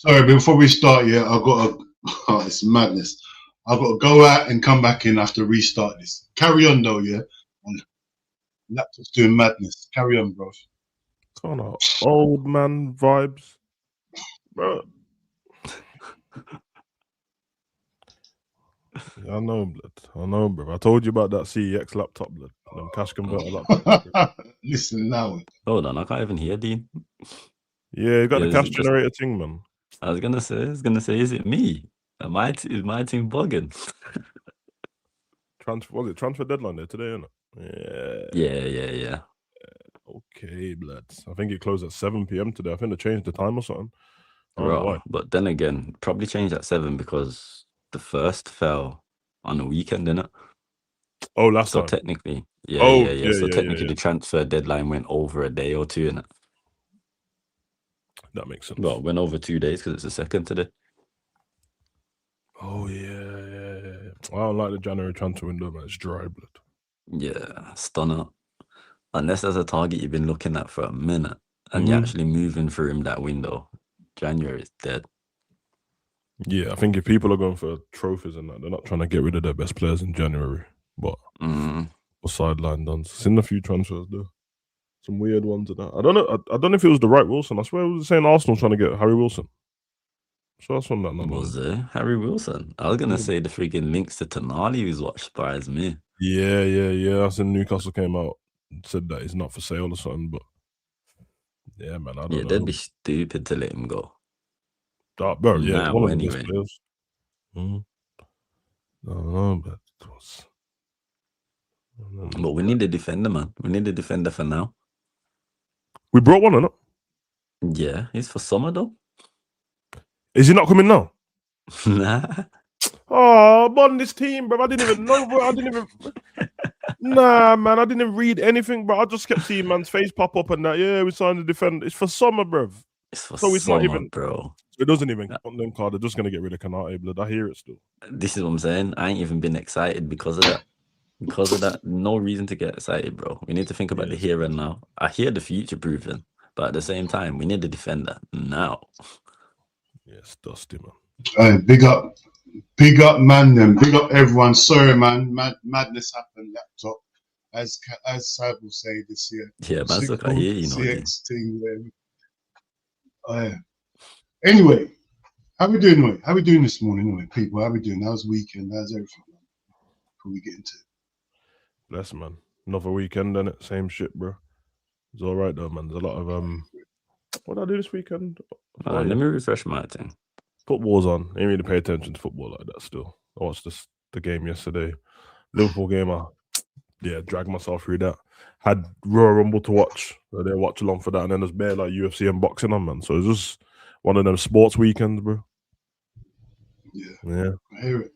Sorry, before we start, yeah, I've got to. Oh, it's madness. I've got to go out and come back in. I have to restart this. Carry on, though, yeah. And laptop's doing madness. Carry on, bro. Kind of old man vibes, bro. I know, blood. I know, bro. I told you about that CEX laptop, blood. Them cash converter laptop. Listen now. Hold on, I can't even hear Dean. Yeah, you got Yeah, the is cash it just- generator thing, man. I was gonna say, is it me? Is my team bugging? Was it transfer deadline there today, innit? Yeah. Yeah. Okay, blood. I think it closed at 7 p.m. today. I think they changed the time or something. I don't know why. But then again, probably changed at 7 because the first fell on a weekend, didn't it? Oh, last So time. technically, yeah, So yeah, technically, yeah. the transfer deadline went over a day or two, innit? That makes sense. Well, it went over 2 days because it's the second today. Oh, yeah. I don't like the January transfer window, man. It's dry, blood. Yeah, stunner. Unless there's a target you've been looking at for a minute and you're actually moving through him that window, January is dead. Yeah, I think if people are going for trophies and that, they're not trying to get rid of their best players in January. But or sideline done. Seen a few transfers though. Some weird ones and that. I don't know. I don't know if it was the right Wilson. I swear it was saying Arsenal trying to get Harry Wilson. So that's on that number. Was it Harry Wilson? I was gonna say the freaking links to Tonali was what surprised me. Yeah. That's in Newcastle came out and said that he's not for sale or something. But yeah, man, I don't know. They'd be stupid to let him go. Bro, yeah, Now, one of the anyway. best players. No, but it was. But we need a defender, man. We need a defender for now. We brought one or not? Yeah, he's for summer though. Is he not coming now? Nah. Oh, I'm on this team, bro. I didn't even know, bro. Nah, man. I didn't even read anything, bro. I just kept seeing man's face pop up and that. Yeah, we signed the defender. It's for summer, bro. It's for So it's summer, not even, bro. It doesn't even count them card. They're just gonna get rid of Konate, blood. I hear it still. This is what I'm saying. I ain't even been excited because of that. No reason to get excited, bro. We need to think about the here and now. I hear the future proofing, but at the same time, we need a defender now. Yeah, it's dusty, man. Big up, man. Then big up everyone. Sorry, man. Madness happened. Laptop, as Sav will say this year. Yeah, man. Look, I hear you know. CX thing. Anyway, how we doing? Anyway? How we doing this morning? Anyway, people, how we doing? How's the weekend? How's everything? Before we get into it. Bless, man. Another weekend, innit? Same shit, bro. It's all right though, man. There's a lot of What did I do this weekend? Let me refresh my thing. Football's on. I ain't really pay attention to football like that still. I watched the game yesterday. Liverpool game, I dragged myself through that. Had Royal Rumble to watch. So they watch along for that. And then there's bare like UFC and boxing on, man. So it's just one of them sports weekends, bro. Yeah. I hear it.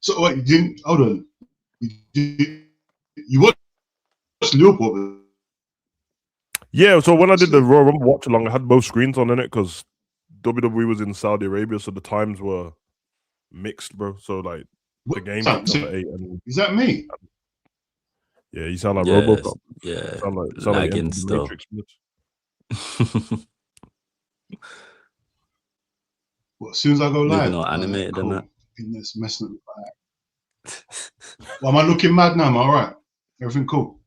So what, you didn't, hold on. You watched Liverpool? Yeah, so when I did the Royal Rumble watch along, I had both screens on in it because WWE was in Saudi Arabia, so the times were mixed, bro. So like the game kicked off at 8. And, is that me? Yeah, you sound like Robocop. Yeah, sound like lagging still. Well, as soon as I go live, not animated cool. and that. It's messing up. Well, am I looking mad now? Am I all right? Everything cool?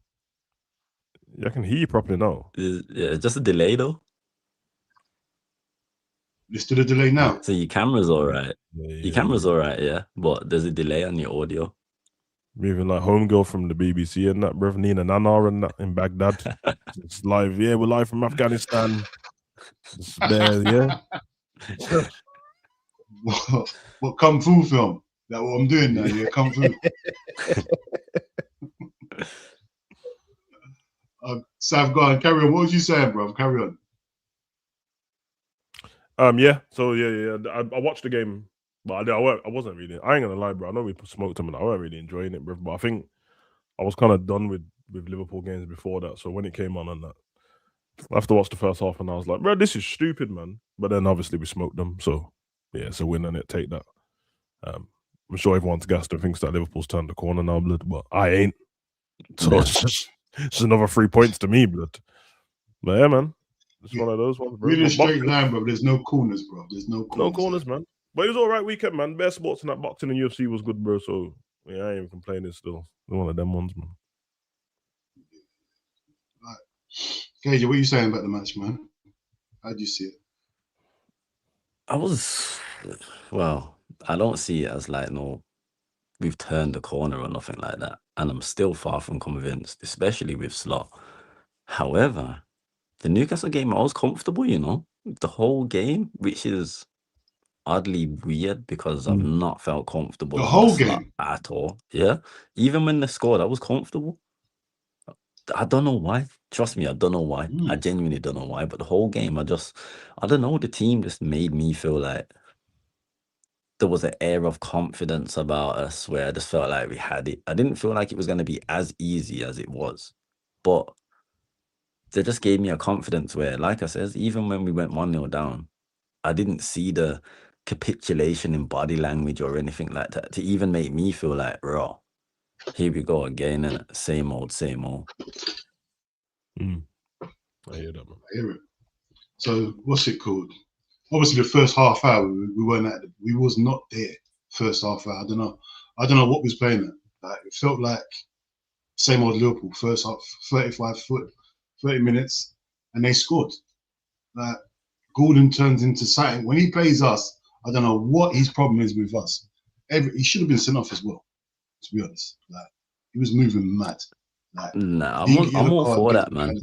Yeah, I can hear you properly now. Yeah, just a delay though. Let's do the delay now. So your camera's all right. Your camera's all right, yeah. But there's a delay on your audio. Even like Homegirl from the BBC and that, bro. Nina Nanar and that in Baghdad. It's live. Yeah, we're live from Afghanistan. It's there, yeah. What Kung Fu film? That's what I'm doing now, yeah, Kung Fu. Sav, go on, carry on. What was you saying, bro? Carry on. Yeah. So yeah. I watched the game, but I wasn't really. I ain't gonna lie, bro. I know we smoked them, and I wasn't really enjoying it, bro. But I think I was kind of done with Liverpool games before that. So when it came on and that, I have to watch the first half, and I was like, bro, this is stupid, man. But then obviously we smoked them, so yeah, it's a win and it. Take that. I'm sure everyone's gassed and thinks that Liverpool's turned the corner now, blood, but I ain't. So it's just another 3 points to me, blood. But yeah, man. It's one of those ones, bro. We're in a But straight boxing, line, bro. There's no corners, bro. There's no corners. no corners, man. But it was all right weekend, man. Best sports in that boxing and UFC was good, bro. So yeah, I ain't even complaining still. It's one of them ones, man. KJ, what are you saying about the match, man? How do you see it? Well, I don't see it as like, no, we've turned the corner or nothing like that. And I'm still far from convinced, especially with Slot. However, the Newcastle game, I was comfortable, you know, the whole game, which is oddly weird because I've not felt comfortable The under whole Slot game? at all. Yeah. Even when they scored, I was comfortable. I don't know why. Trust me, I don't know why. I genuinely don't know why. But the whole game, I don't know. The team just made me feel like there was an air of confidence about us where I just felt like we had it. I didn't feel like it was going to be as easy as it was. But they just gave me a confidence where, like I said, even when we went 1-0 down, I didn't see the capitulation in body language or anything like that to even make me feel like, raw. Here we go again, and same old, same old. I hear that, man. I hear it. So what's it called? Obviously, the first half hour we weren't at. We was not there. First half hour. I don't know what was playing at. Like, it felt like same old Liverpool. First half, 30 minutes, and they scored. Like, Gordon turns into something when he plays us. I don't know what his problem is with us. He should have been sent off as well. To be honest, like, he was moving mad. Like, Nah, I'm all for that, man.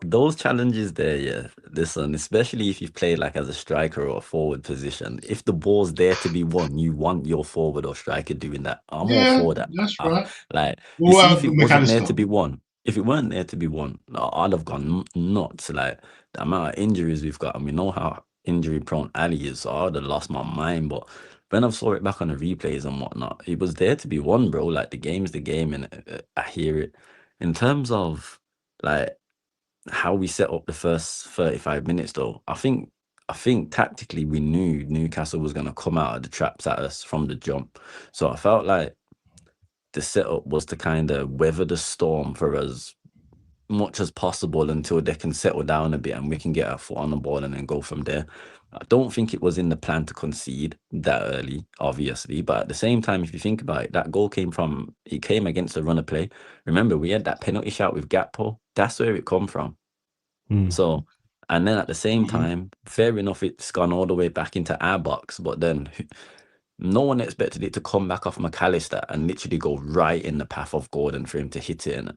Those challenges there, yeah. Listen, especially if you've played like as a striker or a forward position, if the ball's there to be won, you want your forward or striker doing that. I'm all for that. That's right. Like, Well, you see, if it wasn't there McAllister. to be won, if it weren't there to be won, I'd have gone nuts. Like, the amount of injuries we've got, and we know how injury prone Ali is, so I'd have lost my mind. But when I saw it back on the replays and whatnot, it was there to be won, bro. Like, the game's the game, and I hear it. In terms of like how we set up the first 35 minutes, though, I think tactically we knew Newcastle was going to come out of the traps at us from the jump. So I felt like the setup was to kind of weather the storm for as much as possible until they can settle down a bit and we can get our foot on the ball and then go from there. I don't think it was in the plan to concede that early, obviously, but at the same time, if you think about it, that goal came against a runner play. Remember, we had that penalty shot with Gakpo. That's where it come from. So, and then at the same time, fair enough, it's gone all the way back into our box, but then no one expected it to come back off McAllister and literally go right in the path of Gordon for him to hit it. And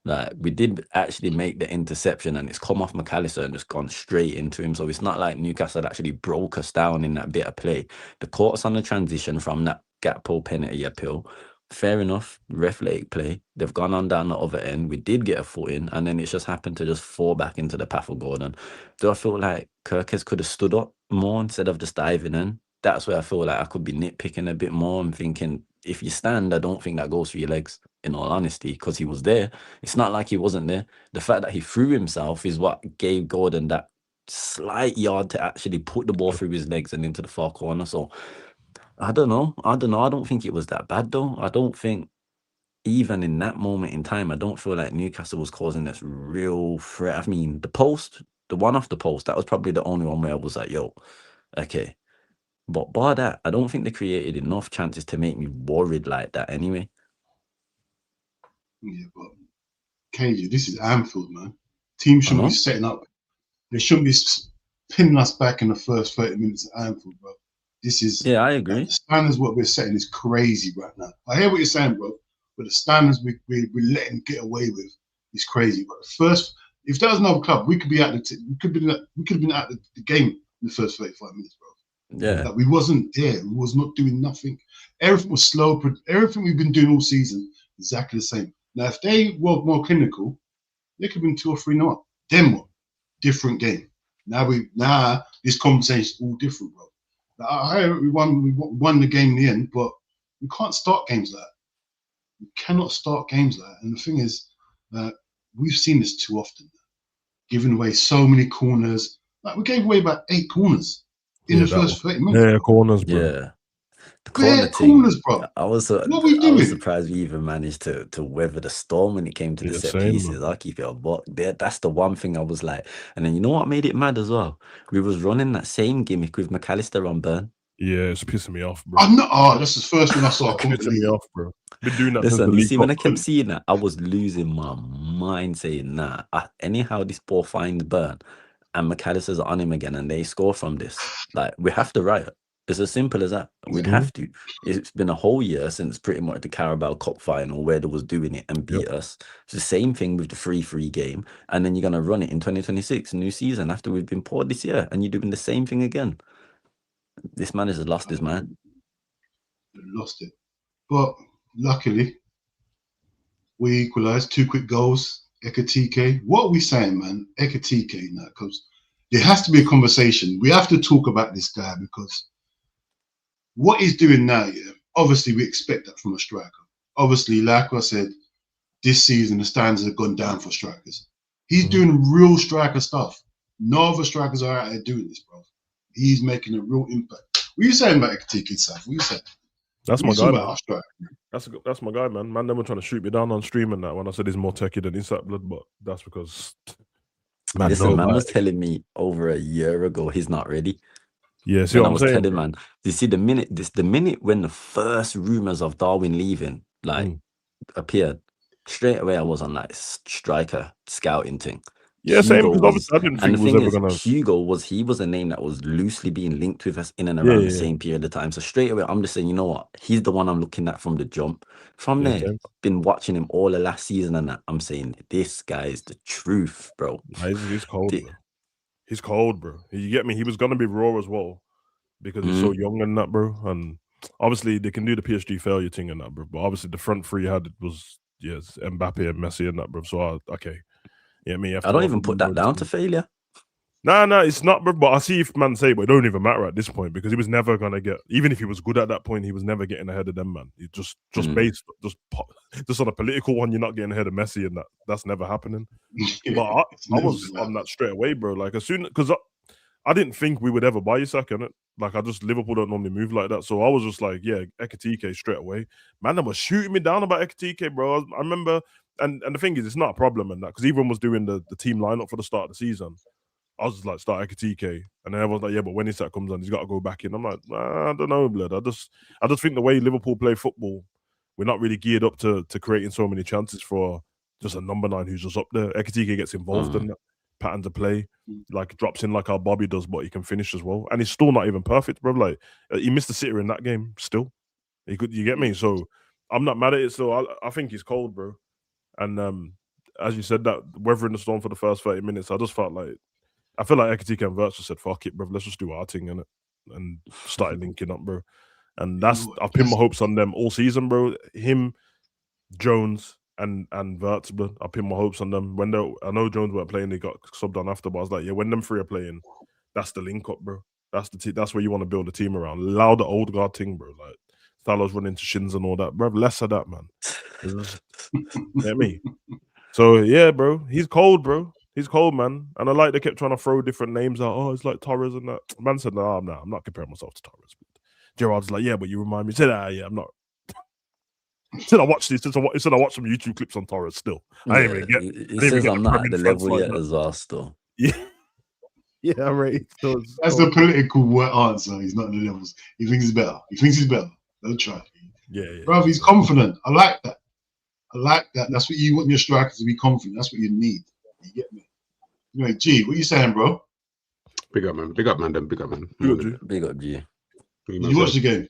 like, we did actually make the interception and it's come off McAllister and just gone straight into him. So it's not like Newcastle actually broke us down in that bit of play. They caught us on the transition from that Gakpo penalty appeal. Fair enough, ref late play. They've gone on down the other end. We did get a foot in, and then it's just happened to just fall back into the path of Gordon. Do I feel like Kirkes could have stood up more instead of just diving in? That's where I feel like I could be nitpicking a bit more and thinking, if you stand, I don't think that goes for your legs, in all honesty, because he was there. It's not like he wasn't there. The fact that he threw himself is what gave Gordon that slight yard to actually put the ball through his legs and into the far corner. So I don't know. I don't think it was that bad, though. I don't think even in that moment in time, I don't feel like Newcastle was causing this real threat. I mean, the one off the post, that was probably the only one where I was like, yo, okay. But bar that, I don't think they created enough chances to make me worried like that anyway. Yeah, but KJ, this is Anfield, man. Team shouldn't be setting up. They shouldn't be pinning us back in the first 30 minutes at Anfield, bro. This is, yeah, I agree. The standards what we're setting is crazy right now. I hear what you're saying, bro, but the standards we're letting get away with is crazy. But if that was another club, we could be at we could have been at the game in the first 35 minutes, bro. Yeah, like, we wasn't there. We was not doing nothing. Everything was slow. Everything we've been doing all season, exactly the same. Now, if they were more clinical, they could have been 2 or 3 0 up. Then what? Different game. Now this conversation is all different, bro. We won the game in the end, but we can't start games like that. We cannot start games like that. And the thing is, we've seen this too often. Giving away so many corners. Like, we gave away about 8 corners in the first 30 minutes. Yeah, corners, bro. Yeah. The Bare corner thing. corners, bro. I was doing? surprised we even managed to weather the storm when it came to the Yeah, set same, pieces. man. I'll keep it a buck. That's the one thing I was like. And then you know what made it mad as well? We was running that same gimmick with McAllister on burn. Yeah, it's pissing me off, bro. I'm not. Oh, that's the first one I saw. I couldn't Pissing believe me it. off, bro. Been doing that since the Listen, you League see, when I Cup. kept seeing that, I was losing my mind saying, nah, anyhow this ball finds burn and McAllister's on him again and they score from this. Like, we have to riot. It's as simple as that. We'd have to. It's been a whole year since pretty much the Carabao Cup final where they was doing it and beat us. It's the same thing with the 3-3 game. And then you're going to run it in 2026, new season, after we've been poor this year. And you're doing the same thing again. This man has lost his mind. Lost it. But luckily, we equalised. 2 quick goals. Ekitike. What are we saying, man? Ekitike now, because there has to be a conversation. We have to talk about this guy because what he's doing now, yeah, obviously we expect that from a striker. Obviously, like I said, this season the standards have gone down for strikers. He's doing real striker stuff. No other strikers are out there doing this, bro. He's making a real impact. What are you saying about Ekitike, Saf? What are you saying? That's my guy. That's my guy, man. Man, they were trying to shoot me down on stream and that when I said he's more techie than Inside Blood, but that's because man was telling me over a year ago he's not ready. Yeah, see what I'm saying, telling, man. You see, the minute when the first rumors of Darwin leaving appeared, straight away I was on that striker scouting thing. Yeah, same, because obviously I didn't think he was ever gonna. Hugo was a name that was loosely being linked with us in and around the same period of time. So straight away, I'm just saying, you know what? He's the one I'm looking at from the jump. From there, same. been watching him all the last season, and that I'm saying this guy is the truth, bro. He's cold, bro. He's cold, bro. You get me? He was gonna be raw as well because he's so young and that, bro. And obviously they can do the PSG failure thing and that, bro. But obviously the front three was Mbappe and Messi and that, bro. So okay. Yeah, I don't even put that down to failure. Nah, it's not, bro. But I see if man say, but it don't even matter at this point because he was never gonna get. Even if he was good at that point, he was never getting ahead of them, man. He just on a political one, you're not getting ahead of Messi, and that's never happening. But I was on that straight away, bro. Like as soon because I didn't think we would ever buy Isak, innit? Like Liverpool don't normally move like that, so I was just like, yeah, Ekitike straight away. Man, they were shooting me down about Ekitike, bro. I remember. And the thing is, it's not a problem in that because everyone was doing the team lineup for the start of the season. I was just like, start Ekitike, and then everyone's like, yeah, but when Isak comes on, he's got to go back in. I'm like, I don't know, blood. I just think the way Liverpool play football, we're not really geared up to creating so many chances for just a number 9 who's just up there. Ekitike gets involved in that patterns of play, like drops in like how Bobby does, but he can finish as well, and he's still not even perfect, bro. Like he missed a sitter in that game, still. You get me? So I'm not mad at it. So I think he's cold, bro. And as you said, that weathering the storm for the first 30 minutes, I feel like Ekitike and Wirtz just said, fuck it, bro, let's just do our thing, innit? And started linking up, bro. And I've pinned my hopes on them all season, bro. Him, Jones, and Wirtz, bro. I pinned my hopes on them. I know Jones weren't playing, they got subbed on after, but I was like, yeah, when them three are playing, that's the link up, bro. That's where you want to build a team around. Allow the old guard thing, bro. Like Salah's running to shins and all that, bro. Less of that, man. Get me? So yeah, bro. He's cold, bro. He's cold, man. And I like they kept trying to throw different names out. Oh, it's like Torres and that. Man said, no, I'm not comparing myself to Torres. Gerard's like, yeah, but you remind me. He said, yeah, I'm not. He said I watched this. He said I watched some YouTube clips on Torres still. I didn't even get. He says I'm not at the level yet as well, still. Yeah. Yeah, right. That's the political answer. He's not in the levels. He thinks he's better. Don't try. Yeah. Bro, he's confident. I like that. That's what you want your strikers to be confident. That's what you need. You get me? Anyway, G, what you saying, bro? Big up, man. Big up, man. Big up, G. Did you watch the game?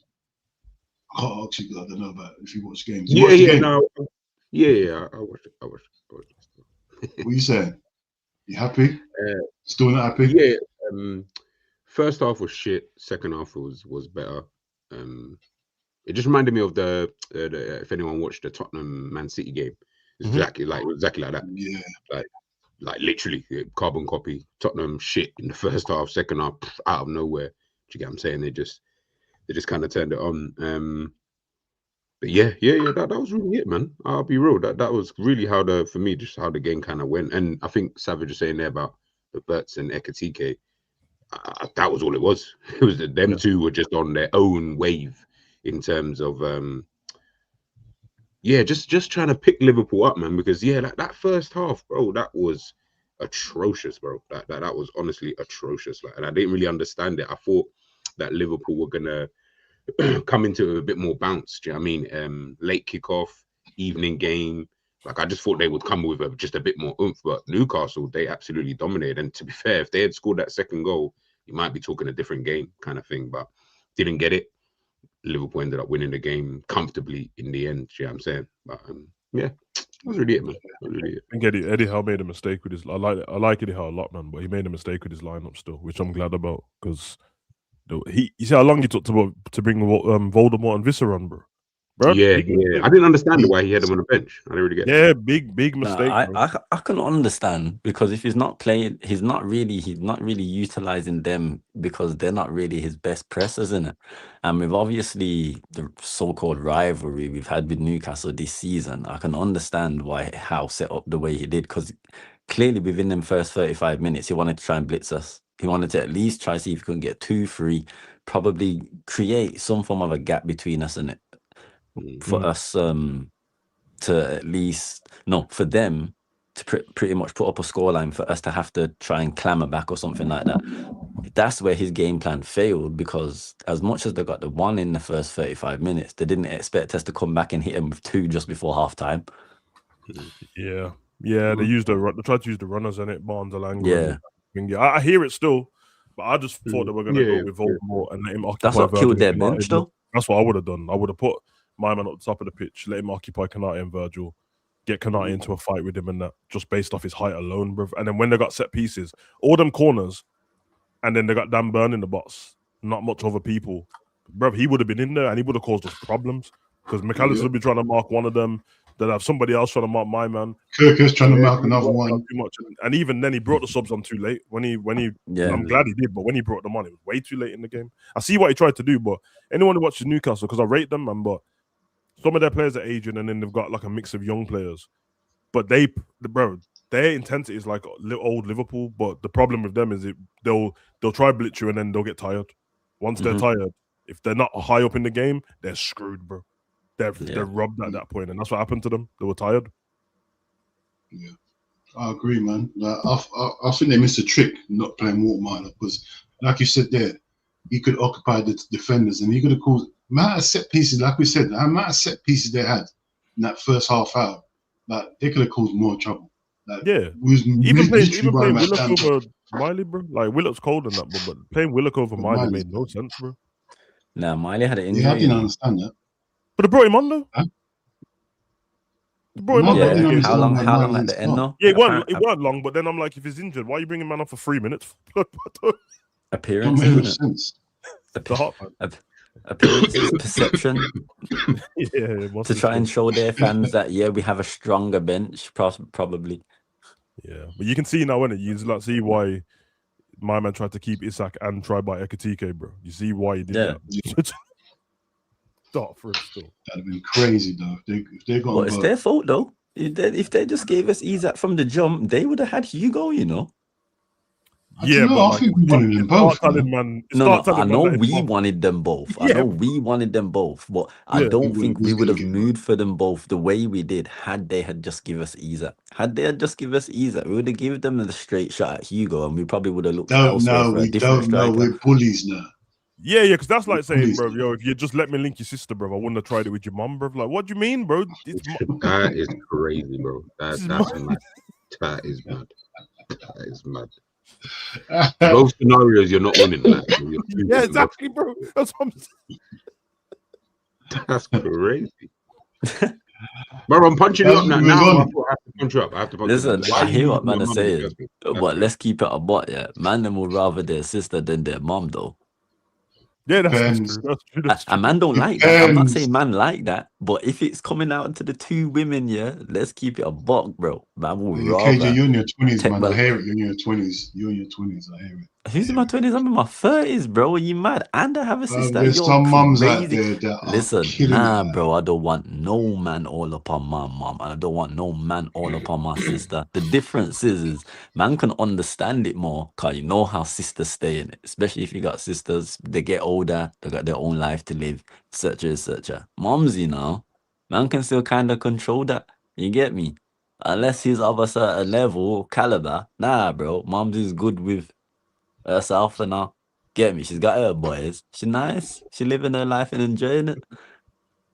I can't ask you. I don't know about if you watch games. I watched it. What are you saying? You happy? Still not happy? Yeah. First half was shit. Second half was better. It just reminded me of the if anyone watched the Tottenham Man City game, exactly like that. Yeah. Like literally carbon copy. Tottenham shit in the first half. Second half out of nowhere. Do you get what I'm saying? They just kind of turned it on. But yeah, that was really it, man. I'll be real. That was really how the game kind of went. And I think Savage was saying there about the Wirtz and Ekitike. That was all it was. It was them two were just on their own wave. in terms of just trying to pick Liverpool up, man. Because that first half, bro, that was atrocious, bro. That was honestly atrocious. Like, and I didn't really understand it. I thought that Liverpool were gonna come into a bit more bounce. Do you know what I mean? Late kickoff, evening game. Like, I just thought they would come with just a bit more oomph. But Newcastle, they absolutely dominated. And to be fair, if they had scored that second goal, you might be talking a different game kind of thing. But didn't get it. Liverpool ended up winning the game comfortably in the end. You know what I'm saying? But yeah, that was really it, man. That was really it. I think Eddie Howe made a mistake with his. I like Eddie Howe a lot, man, but he made a mistake with his lineup still, which I'm glad about, because you see how long he took to bring Voldemort and Visser on, bro. Yeah. I didn't understand why he had him on the bench. I didn't really get it. Yeah, big mistake. I can understand, because if he's not playing, he's not really utilizing them, because they're not really his best pressers, in it. And with obviously the so-called rivalry we've had with Newcastle this season, I can understand why Howe set up the way he did, because clearly within them first 35 minutes he wanted to try and blitz us. He wanted to at least try to see if he could get 2-3, probably create some form of a gap between us and it. For us to at least for them to pretty much put up a scoreline for us to have to try and clamber back or something like that. That's where his game plan failed, because as much as they got the one in the first 35 minutes, they didn't expect us to come back and hit him with 2 just before half time. Yeah, they tried to use the runners in it, Barnes, Alanga. Yeah, I hear it still, but I just thought they were going to go with Voldemort and let him occupy. That's what killed their bench, though. That's what I would have done. I would have put my man at the top of the pitch, let him occupy Konate and Virgil, get Konate into a fight with him, and that, just based off his height alone, bro. And then when they got set pieces, all them corners, and then they got Dan Burn in the box, not much other people, bro, he would have been in there and he would have caused us problems, because McAllister would be trying to mark one of them, they'd have somebody else trying to mark my man. Kirkus trying to mark another one. Too much. And even then, he brought the subs on too late. When he I'm glad he did, but when he brought them on, it was way too late in the game. I see what he tried to do, but anyone who watches Newcastle, because I rate them, man, but some of their players are aging, and then they've got like a mix of young players. But their intensity is like old Liverpool. But the problem with them is they'll try blitz you, and then they'll get tired. Once they're tired, if they're not high up in the game, they're screwed, bro. They're robbed at that point, and that's what happened to them. They were tired. Yeah, I agree, man. Like, I think they missed a trick not playing Waterminer, because, like you said there, he could occupy the defenders, and he could have caused amount of set pieces. Like we said, the amount of set pieces they had in that first half hour, like, they could have caused more trouble. Like, even playing Willock over Miley, bro. Like, Willock's cold in that, but playing Willock over Miley made no sense, bro. Nah, Miley had an injury. Yeah, I didn't understand that. But they brought him on, though. Huh? They brought him on. Yeah. How long at the end, though? Yeah, it weren't long, but then I'm like, if he's injured, why are you bringing man on for 3 minutes? Appearance, isn't it? Appearances, perception. To try and show their fans that, we have a stronger bench, probably. Yeah, but you can see now, when you like see why my man tried to keep Isak and try by Ekitike, bro. You see why he did that. Start for him still. That'd have been crazy, though. If they got. Well, it's their fault, though. If they just gave us Isak from the jump, they would have had Hugo, you know. I think we wanted them both. I know we wanted them both. I know we wanted them both, but I don't think we would have moved for them both the way we did had they had just give us Isak. Had they had just give us Isak, we would have given them the straight shot at Hugo, and we probably would have looked elsewhere for a different striker. We're bullies now. Yeah, because that's like saying, bro, if you just let me link your sister, bro, I wouldn't have tried it with your mom, bro. Like, what do you mean, bro? That is crazy, bro. That's mad. That is mad. That is mad. Both scenarios, you're not winning that. Yeah, exactly, bro. That's what I'm saying. That's crazy. Bro, I'm punching you up now. I have to punch you up. I have to punch you up. Listen, I hear what man is saying, but let's keep it a bot, yeah. Man, them would rather their sister than their mom, though. Yeah, that's true. A man don't like that. I'm not saying man like that, but if it's coming out to the two women, let's keep it a buck, bro. Man will rather. KJ, you're in your 20s, man. I hear it. You're in your 20s. I hear it. Who's in my 20s? I'm in my 30s, bro. Are you mad? And I have a sister. There's You're some mums out crazy. there that are Listen, killing nah, it. bro. I don't want no man all up on my mom, and I don't want no man all up on my sister. The difference is man can understand it more, cause you know how sisters stay in it. Especially if you got sisters, they get older, they got their own life to live, etc., etc. Moms, you know, man can still kind of control that. You get me? Unless he's of a certain level, caliber. Nah, bro. Mom's is good with herself and all. Get me? She's got her boys. She nice. She living her life and enjoying it.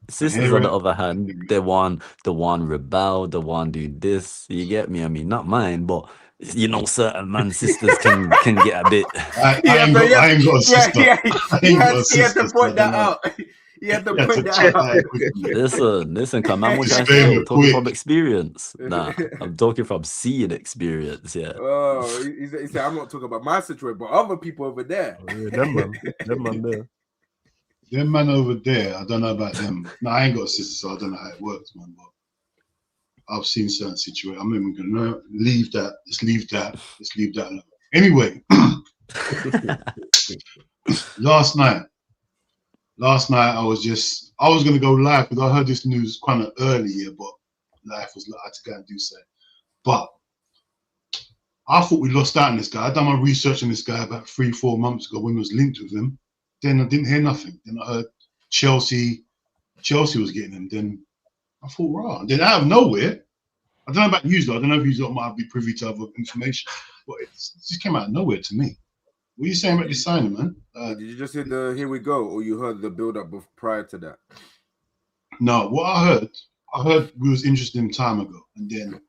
Sisters, on the other hand, they want rebel, they want do this. You get me? I mean, not mine, but you know, certain man sisters can get a bit. I ain't got a sister. He had to point that out. You have to put that out. Listen, come on, I'm talking from experience. Nah, I'm talking from seeing experience. Yeah. Oh, he said, I'm not talking about my situation, but other people over there. Oh, yeah, them man there. Them man over there, I don't know about them. No, I ain't got a sister, so I don't know how it works, man. But I've seen certain situations. I mean, we're gonna leave that. Let's leave that alone. Anyway, last night I was gonna go live because I heard this news kind of early here, but life was like I had to go and do so. But I thought we lost out on this guy. I done my research on this guy about 3-4 months ago when I was linked with him. Then I didn't hear nothing. Then I heard Chelsea was getting him. Then I thought, right. Then out of nowhere, I don't know about you, though. I don't know if you might be privy to other information, but it just came out of nowhere to me. What are you saying about this signing, man? Did you just hear the "here we go," or you heard the build-up prior to that? No, what I heard we was interested in time ago, and then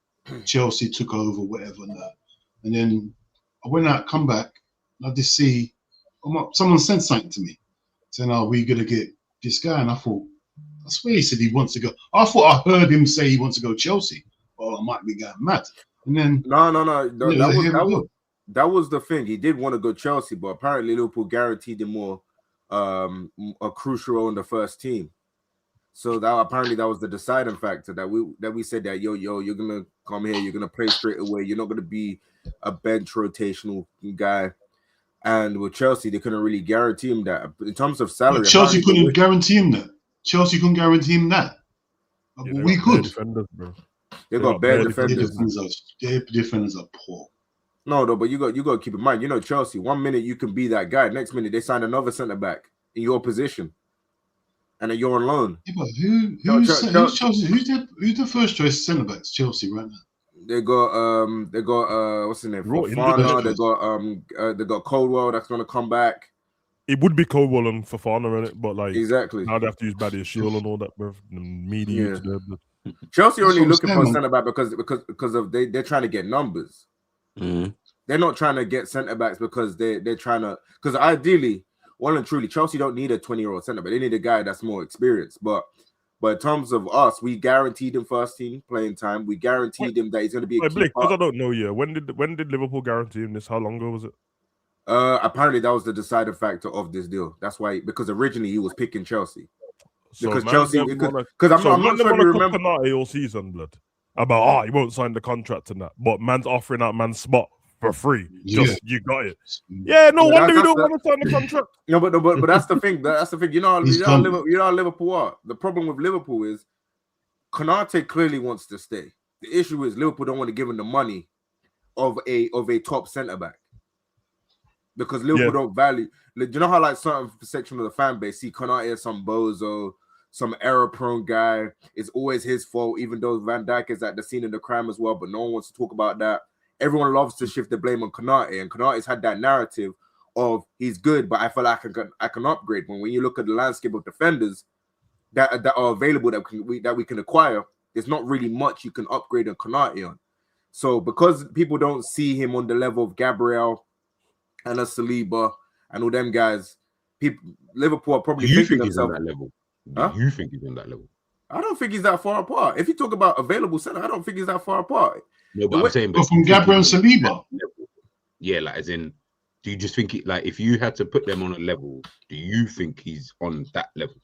Chelsea took over, whatever, and then I went out, come back, and I just see someone sent something to me saying, "Are we gonna get this guy?" And I thought, I swear he said he wants to go. I thought I heard him say he wants to go Chelsea. Oh, I might be going mad. And then no. That was the thing. He did want to go Chelsea, but apparently Liverpool guaranteed him more a crucial role in the first team. So that was the deciding factor that we said that yo, you're gonna come here, you're gonna play straight away. You're not gonna be a bench rotational guy. And with Chelsea, they couldn't really guarantee him that. In terms of salary, Chelsea couldn't guarantee him that. Chelsea couldn't guarantee him that. Yeah, but we could. Defenders, bro. They got bare defenders. Their defenders are poor. No, but you got to keep in mind. You know, Chelsea. 1 minute you can be that guy. Next minute they sign another centre back in your position, and then you're on loan. Yeah, but who's Chelsea? Who's the first choice centre backs? Chelsea right now. They got what's his name? Fofana. They got Colwell that's gonna come back. It would be Colwell and Fofana in it, but like exactly now they have to use Badia Shield and all that, bro. Chelsea only looking for a centre back because of they're trying to get numbers. Mm. They're not trying to get centre backs because they're trying to, because ideally, well and truly, Chelsea don't need a 20-year-old centre back. They need a guy that's more experienced. But in terms of us, we guaranteed him first team playing time. We guaranteed him that he's going to be a key Blick, part. because I don't know. Yeah, when did Liverpool guarantee him this? How long ago was it? Apparently that was the deciding factor of this deal. That's why, because originally he was picking Chelsea. So because Chelsea, because I'm not sure if you remember Konate all season, blood. About he won't sign the contract and that, but man's offering out man's spot for free. Just you got it. Yeah, no wonder you don't want to sign the contract. No, but that's the thing. That's the thing. You know how Liverpool are. The problem with Liverpool is Konate clearly wants to stay. The issue is Liverpool don't want to give him the money of a top centre back because Liverpool don't value. You know how like certain section of the fan base see Konate as some bozo, some error-prone guy. It's always his fault, even though Van Dijk is at the scene of the crime as well. But no one wants to talk about that. Everyone loves to shift the blame on Konate, and Konate's had that narrative of he's good, but I feel like I can upgrade. When you look at the landscape of defenders that are available that we can acquire, there's not really much you can upgrade on Konate on. So because people don't see him on the level of Gabriel and a Saliba and all them guys, Liverpool are probably thinking themselves. On that level? Do you think he's on that level? I don't think he's that far apart. If you talk about available center, I don't think he's that far apart. No, but I'm saying, from Gabriel and Saliba. Yeah, like as in, do you just think like if you had to put them on a level, do you think he's on that level?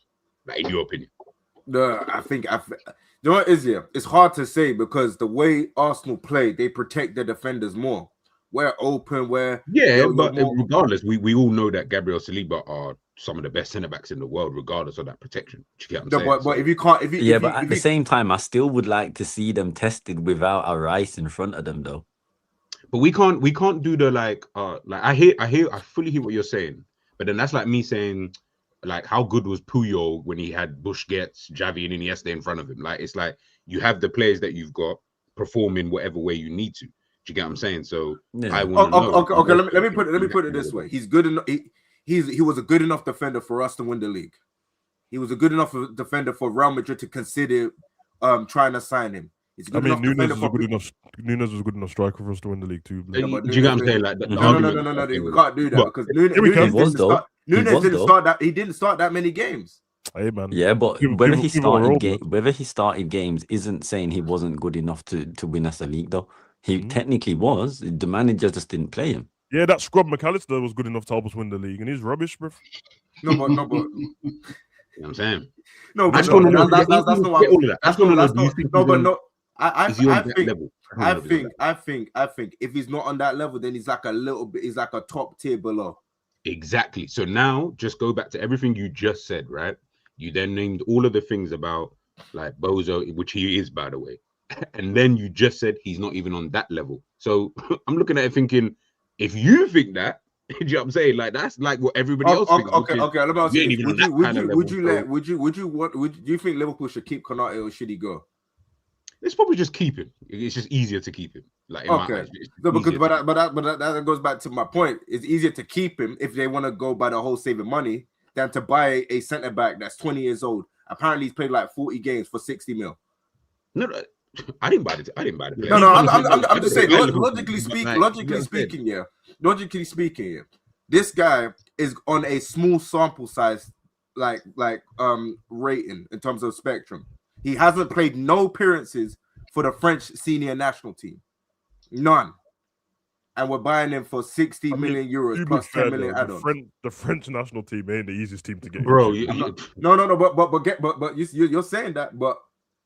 Like in your opinion? No, I think you know what is here? It's hard to say because the way Arsenal play, they protect their defenders more. we're open, but regardless, we all know that Gabriel Saliba are some of the best centre backs in the world, regardless of that protection. Do you get what I'm saying? But if you can't, but at the same time, I still would like to see them tested without a Rice in front of them, though. But we can't do the like I fully hear what you're saying, but then that's like me saying, like, how good was Puyol when he had Busquets, Xavi, and Iniesta in front of him? Like, it's like you have the players that you've got perform in whatever way you need to. Do you get what I'm saying? So I want to know. Okay. Let me put it this way. He's good enough. He was a good enough defender for us to win the league. He was a good enough defender for Real Madrid to consider trying to sign him. Nunes was a good enough striker for us to win the league too. Do you get what I'm saying? Like, no. We can't do that because Nunes didn't start that. He didn't start that many games. Hey man. Yeah, but whether he started games isn't saying he wasn't good enough to win us the league, though. He technically was. The manager just didn't play him. Yeah, that scrub McAllister was good enough to help us win the league, and he's rubbish, bro. No, but you know what I'm saying? No, but I think if he's not on that level, then he's like a top tier below. Exactly. So now just go back to everything you just said, right? You then named all of the things about like Bozo, which he is, by the way. And then you just said he's not even on that level. So I'm looking at it thinking, if you think that, you know what I'm saying? Like, that's like what everybody else thinks. Okay. Do you think Liverpool should keep Konate or should he go? Let's probably just keep him. It's just easier to keep him. Like, okay. But that goes back to my point. It's easier to keep him if they want to go by the whole saving money than to buy a centre back that's 20 years old. Apparently, he's played like 40 games for 60 mil. No, I didn't buy the player. No, I'm just saying. Logically speaking, this guy is on a small sample size, rating in terms of spectrum. He hasn't played no appearances for the French senior national team, none, and we're buying him for 60 million euros plus 10 million add-ons. The French national team ain't the easiest team to get. Bro, but you're saying that, but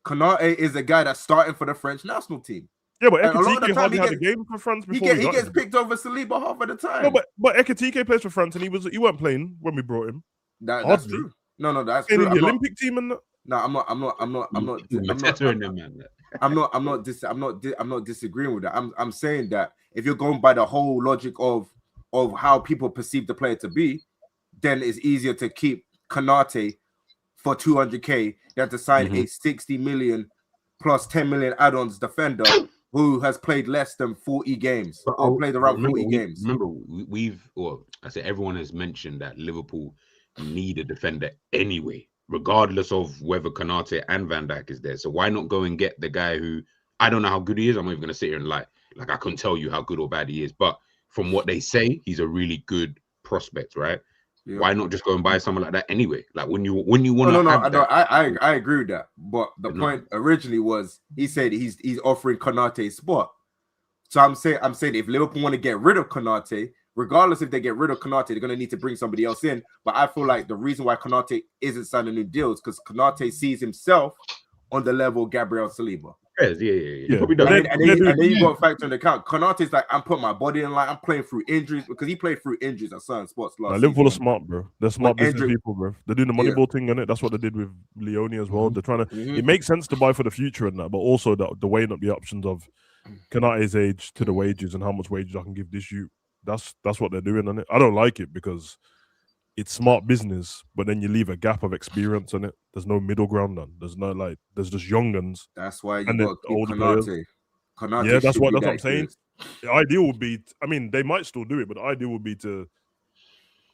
Konate is a guy that's starting for the French national team. Yeah, but Ekitike hardly had a game for France before he gets picked over Saliba half of the time. No, but Ekitike plays for France, and he weren't playing when we brought him. That's true. No, that's true. In the Olympic team and no, I'm not disagreeing with that. I'm saying that if you're going by the whole logic of how people perceive the player to be, then it's easier to keep Konate for 200k than to sign a 60 million plus 10 million add-ons defender who has played less than 40 games or played around 40 games. Remember, everyone has mentioned that Liverpool need a defender anyway, regardless of whether Konate and Van Dijk is there. So why not go and get the guy who, I don't know how good he is. I'm not even going to sit here and lie. Like, I couldn't tell you how good or bad he is. But from what they say, he's a really good prospect, right? Yeah. Why not just go and buy someone like that anyway? Like, when you want to I agree with that. But the point originally was, he said he's offering Konate a spot. So I'm saying if Liverpool want to get rid of Konate, regardless if they get rid of Konate, they're going to need to bring somebody else in. But I feel like the reason why Konate isn't signing new deals because Konate sees himself on the level of Gabriel Saliba. Yeah. And then you got to factor in the account. Konate's like, I'm putting my body in line. I'm playing through injuries because he played through injuries at certain spots last season. Liverpool are smart, bro. They're smart business people, bro. They're doing the Moneyball thing on it. That's what they did with Leone as well. They're trying to. It makes sense to buy for the future and that, but also the weighing up the options of Konate's age to the wages and how much wages I can give this youth. That's what they're doing on it. I don't like it because it's smart business, but then you leave a gap of experience on it. There's no middle ground on. There's just young guns. That's why you got to keep Konate. Yeah, that's what I'm saying. The ideal would be, they might still do it, but the ideal would be to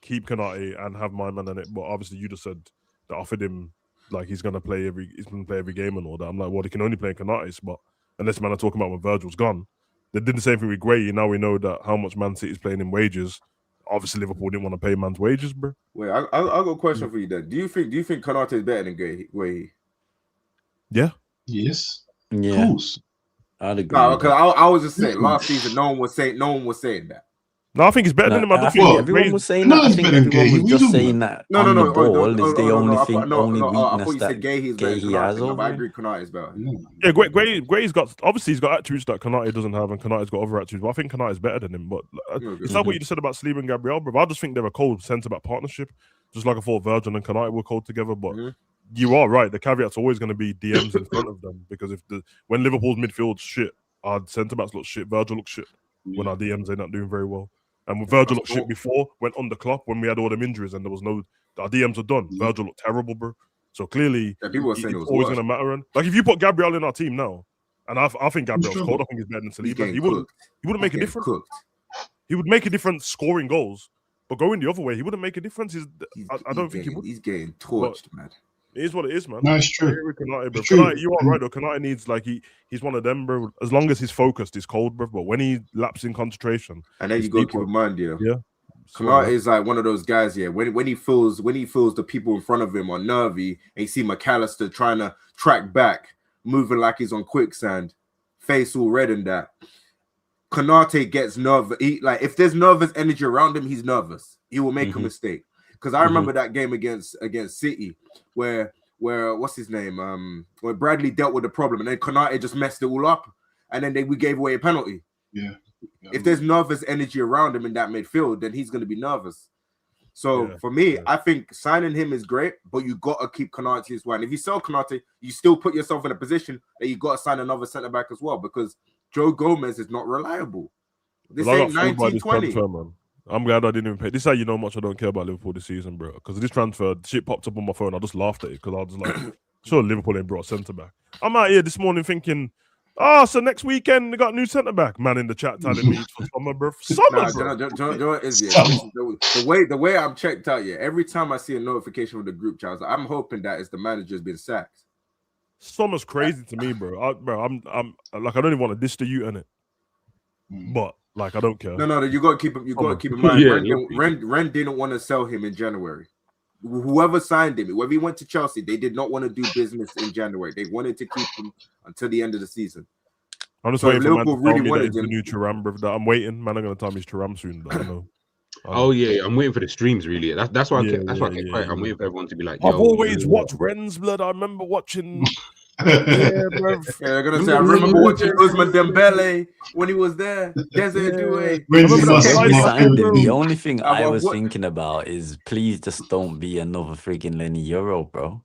keep Konate and have my man on it. But obviously, you just said that offered him like he's gonna play every game and all that. I'm like, well, he can only play in Konate's spot unless man are talking about when Virgil's gone. They did the same thing with Gray. Now we know that how much Man City's playing in wages. Obviously, Liverpool didn't want to pay man's wages, bro. Wait, I got a question for you then. Do you think Konate is better than Gray? Yeah. Yes. Yeah. Of course. I'd agree. No, because I was just saying last season, no one was saying that. No, I think he's better than him. I I don't think think everyone Gray's- was saying No, that. I he's think better than everyone Gay. was What are you just talking saying about? that on the ball is the only I thing, thought only I thought weakness you that said Gay. He's Gay better he than has Konate. No, over but I him. agree. Konate is better. Yeah, Gray's got obviously he's got attributes that Konate doesn't have, and Konate's got other attributes. But I think Konate is better than him. But it's like what you just said about Saliba and Gabriel, bro. I just think they're a cold centre back partnership. Just like I thought Virgil and Konate were cold together. But you are right. The caveat's always going to be DMs in front of them because when Liverpool's midfield shit, our centre backs look shit. Virgil looks shit when our DMs are not doing very well. And with Virgil looked shit before, went on the clock when we had all them injuries and there was our DMs are done. Virgil looked terrible, bro. So clearly, people were saying it's always going to matter. And like if you put Gabriel in our team now, and I think Gabriel's cold, I think he's better than Saliba. He wouldn't make a difference. He would make a difference scoring goals, but going the other way, he wouldn't make a difference. I don't think he would. He's getting torched, man. It is what it is, man. No, it's true. Konate, you are right, though. Konate needs, like, he's one of them, bro. As long as he's focused, he's cold, bro. But when he lapses in concentration... And then you got to keep in mind, Yeah. Konate is like one of those guys, when he feels the people in front of him are nervy, and you see McAllister trying to track back, moving like he's on quicksand, face all red and that. Konate gets nervous. If there's nervous energy around him, he's nervous. He will make a mistake. Because I remember that game against City where what's his name? Where Bradley dealt with the problem and then Konate just messed it all up, and then we gave away a penalty. Yeah. If there's nervous energy around him in that midfield, then he's going to be nervous. So for me, I think signing him is great, but you got to keep Konate as well. And if you sell Konate, you still put yourself in a position that you got to sign another centre back as well, because Joe Gomez is not reliable. This ain't 1920. I'm glad I didn't even pay. This is how you know how much I don't care about Liverpool this season, bro. Because this transfer, shit popped up on my phone. I just laughed at it because I was like, sure, Liverpool ain't brought a centre back. I'm out here this morning thinking, so next weekend they got a new centre back. Man in the chat telling me it's for summer, bro. The way I'm checked out, every time I see a notification from the group chat, I'm hoping that it's the manager's been sacked. Summer's crazy to me, bro. I'm like, I don't even want to diss the youth in it, but like I don't care. No, you got to keep in mind. Ren didn't want to sell him in January. Whoever signed him, whether he went to Chelsea, they did not want to do business in January. They wanted to keep him until the end of the season. I'm just waiting for man to tell me that it's the new Thuram, bro. I'm waiting. Man, I'm gonna tell me it's Thuram soon. But I know. Oh yeah, I'm waiting for the streams. Really, that's why I get quiet. I'm waiting for everyone to be like, I've always watched Ren's blood. I remember watching. They're gonna say I remember watching Ousmane Dembele when he was there. The only thing I was thinking about is please just don't be another freaking Lenny Euro, bro.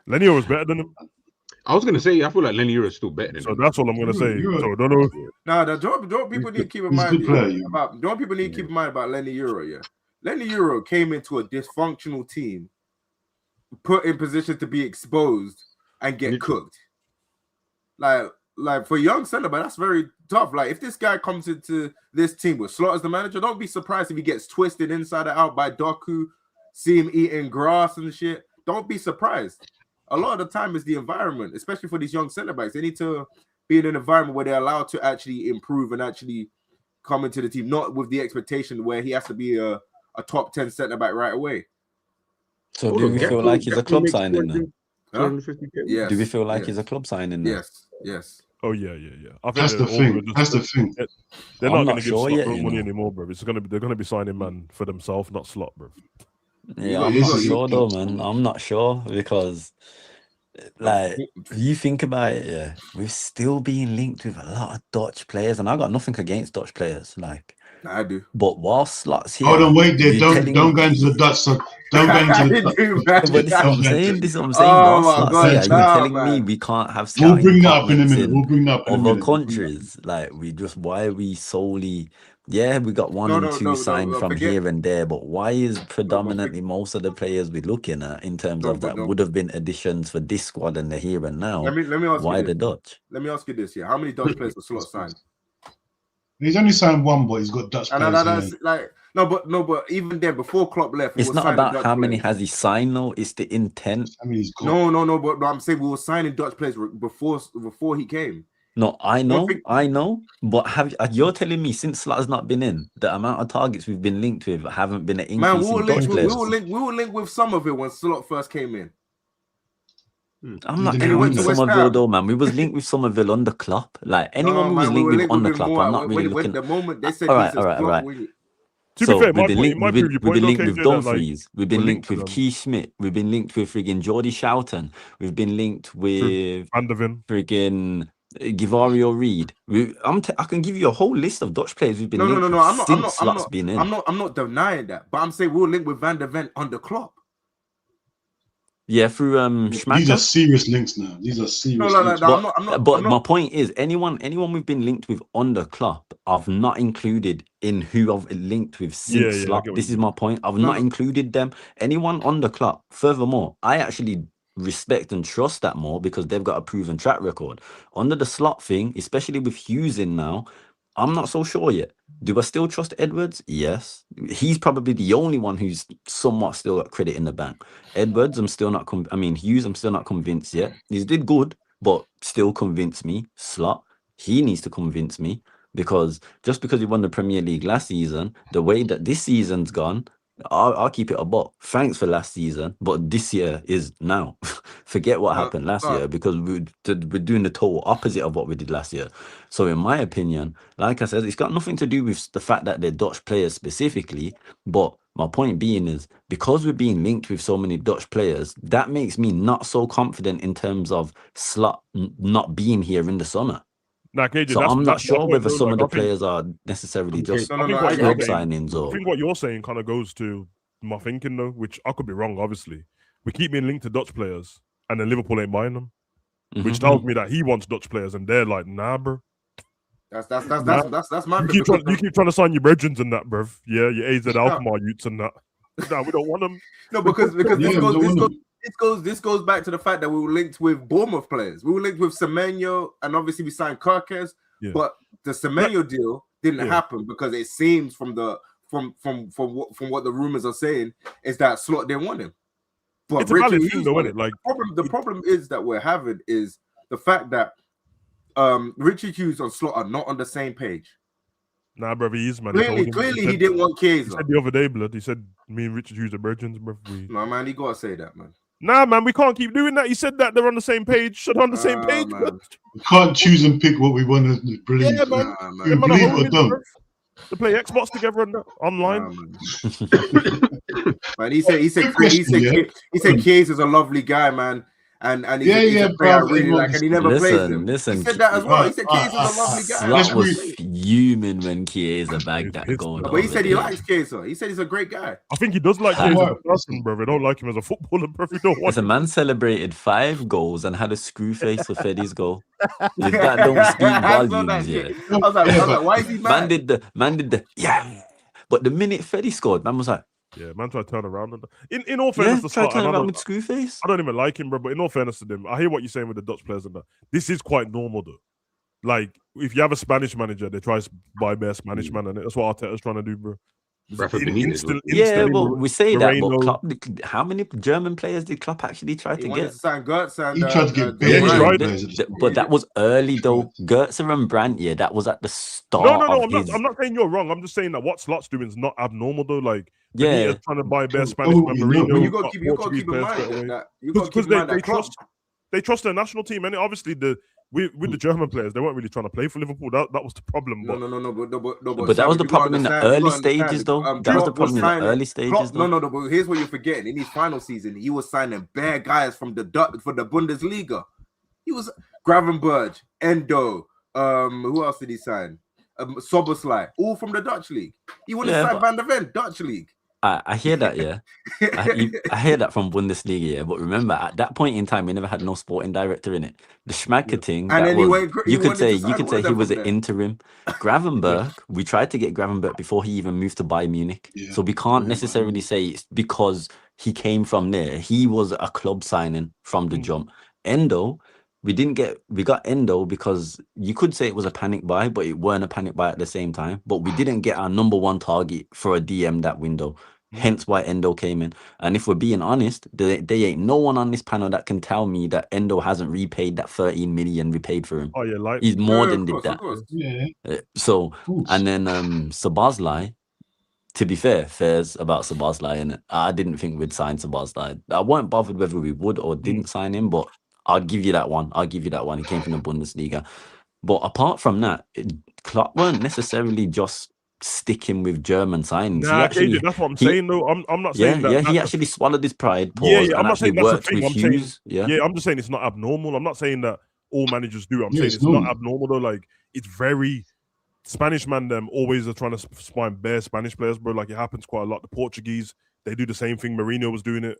Lenny Euro's better than him. I was gonna say I feel like Lenny Euro is still better than him. So that's all I'm gonna say. So don't know. Don't people need to keep in mind about Lenny Euro? Yeah, Lenny Euro came into a dysfunctional team, put in position to be exposed and get cooked. Like for young centre back, that's very tough. Like if this guy comes into this team with Slot as the manager, don't be surprised if he gets twisted inside and out by Doku, see him eating grass and shit. Don't be surprised. A lot of the time is the environment, especially for these young centre backs. They need to be in an environment where they're allowed to actually improve and actually come into the team, not with the expectation where he has to be a top 10 centre back right away. So do we feel like he's a club signing then? Yes. Do we feel like he's a club signing then? Yes. Oh yeah. I think that's the thing. That's the thing. They're not going to give Slot money anymore, bro. They're going to be signing man for themselves, not Slot, bro. Yeah, I'm not sure though, man. I'm not sure because, like, you think about it, we've still been linked with a lot of Dutch players, and I got nothing against Dutch players, like. I do. But while Slot's here, hold on, wait there. Don't go into the Dutch. Don't go into the Dutch. But this is what I'm saying. While Slot's here, you're telling me we can't have scouting. We'll bring that up in a minute. We'll bring that up in a minute. Other countries, like why are we solely? Yeah, we got one and two signed from here and there, but why is predominantly most of the players we're looking at in terms of that would have been additions for this squad and the here and now? Let me ask why the Dutch? Let me ask you this: how many Dutch players was Slot signed? He's only signed one, but he's got Dutch players. But even then, before Klopp left, it's not about how many has he signed. No, it's the intent. I mean, he's got... No. But I'm saying we were signing Dutch players before he came. No, I know. But you're telling me since Slot's not been in, the amount of targets we've been linked with haven't been an increase in Dutch players. We were linked with Somerville when Slot first came in. I'm not counting Somerville though, man. We was linked with Somerville on the club. Like anyone who was linked with on the club, I'm not really looking. The moment they said all right. To So be fair, we've been it might prove your point, linked with KJ, that, Dumfries. We've been we're linked linked to with them. Keith Schmidt. We've been linked with friggin' Geordie Shoughton. We've been linked with Van der Ven. friggin' Givario Reid. I can give you a whole list of Dutch players we've been linked with since Slot's been in. I'm not denying that, but I'm saying we'll link with Van der Ven under Klopp. Yeah, through These Schmacker. are serious links now. These are serious links. But my point is, anyone we've been linked with under Klopp, I've not included in who I've linked with since Slot. This is my point. I've not included them. Anyone under Klopp. Furthermore, I actually respect and trust that more because they've got a proven track record. Under the Slot thing, especially with Hughes in now, I'm not so sure yet. Do I still trust Edwards? Yes. He's probably the only one who's somewhat still got credit in the bank. Edwards, I'm still not Hughes, I'm still not convinced yet. He's did good, but still convince me. Slot, he needs to convince me because just because he won the Premier League last season, the way that this season's gone, I'll keep it a buck. Thanks for last season, but this year is now. Forget what happened last year because we're doing the total opposite of what we did last year. So in my opinion, like I said, it's got nothing to do with the fact that they're Dutch players specifically, but my point being is because we're being linked with so many Dutch players, that makes me not so confident in terms of Slot not being here in the summer. Nah, KJ, so I'm not sure whether though, some of the players are necessarily just club signings or. I think what you're saying kind of goes to my thinking though, which I could be wrong. Obviously, we keep being linked to Dutch players, and then Liverpool ain't buying them, which tells me that he wants Dutch players, and they're like, nah, bro. That's my. You keep trying to sign your brethrens and that, bruv. Yeah, your AZ Alkmaar youths and that. Nah, we don't want them. No, because this goes back to the fact that we were linked with Bournemouth players. We were linked with Semenyo, and obviously we signed Kirkes. Yeah. But the Semenyo deal didn't happen because it seems from what the rumors are saying is that Slot didn't want him. But it's a valid thing, though, isn't it? Like the problem is that we're having is the fact that Richard Hughes and Slot are not on the same page. Nah, brother, he is, man. Clearly, he didn't want Chiesa. He said the other day, blood. He said me and Richard Hughes are virgins, bro. No, man, you gotta say that, man. Nah, man, we can't keep doing that. He said that they're on the same page. Shut on the same page, man. We can't choose and pick what we want to believe. Yeah, man. Believe or don't. They play Xbox together and online. Man, he said Chiesa is a lovely guy, man. And he's a player I really like, and he never plays him. He said that as well. He said Chiesa is a lovely guy. Slot was fuming when Chiesa bagged that goal. But he said he likes Chiesa. He said he's a great guy. I think he does like Chiesa as a person, bro. I don't like him as a footballer, bro. As a man celebrated 5 goals and had a screw face for Fedi's goal. If that don't speak volumes, yeah. I was like, why is he mad? Man did the yeah. But the minute Fedi scored, man was like, yeah, man, try to turn around. In all fairness, try to turn around with screw face. I don't even like him, bro. But in all fairness to them, I hear what you're saying with the Dutch players and that. This is quite normal, though. Like, if you have a Spanish manager, they try to buy their Spanish man, and that's what Arteta's trying to do, bro. Yeah, well, we say that, but Klopp, how many German players did Klopp actually try to get? To sign Wirtz and, he tried to get but that was early though. Gertz and Brandt, yeah, that was at the start. No, I'm not saying you're wrong. I'm just saying that what Slot's doing is not abnormal though. Like, yeah, trying to buy their Spanish man, Marino. You got to keep in mind that because they trust their national team, and obviously with the German players, they weren't really trying to play for Liverpool. That was the problem. But that was the problem in the early stages, though. That was the problem in the early stages. No. But here's what you're forgetting: in his final season, he was signing bare guys for the Bundesliga. He was Gravenberch, Endo. Who else did he sign? Soboslai, all from the Dutch league. He wanted to sign Van der Ven, Dutch league. I hear that, yeah. I hear that from Bundesliga, yeah. But remember, at that point in time, we never had no sporting director in it. The Schmacker thing, and then you could say he was an interim. Gravenberch, we tried to get Gravenberch before he even moved to Bayern Munich. Yeah. So we can't necessarily say it's because he came from there. He was a club signing from the jump. Endo, we got Endo because you could say it was a panic buy, but it weren't a panic buy at the same time. But we didn't get our number 1 target for a DM that window. Hence why Endo came in. And if we're being honest, there ain't no one on this panel that can tell me that Endo hasn't repaid that 13 million we paid for him. Oh yeah, like he's more than did that. Yeah. So and then Szoboszlai, to be fairs about Szoboszlai, and I didn't think we'd sign Szoboszlai. I weren't bothered whether we would or didn't sign him, but I'll give you that one. He came from the Bundesliga. But apart from that, Klopp weren't necessarily just sticking with German signings. Nah, KJ, that's what I'm saying. though. I'm not saying that. He actually swallowed his pride. Yeah, And I'm not actually saying that's the worked thing. with I'm saying, Hughes. I'm just saying it's not abnormal. I'm not saying that all managers do. I'm Yeah, saying it's it's not normal. abnormal though. Like it's very Spanish man. Them always are trying to find bare Spanish players, bro. Like it happens quite a lot. The Portuguese, they do the same thing. Mourinho was doing it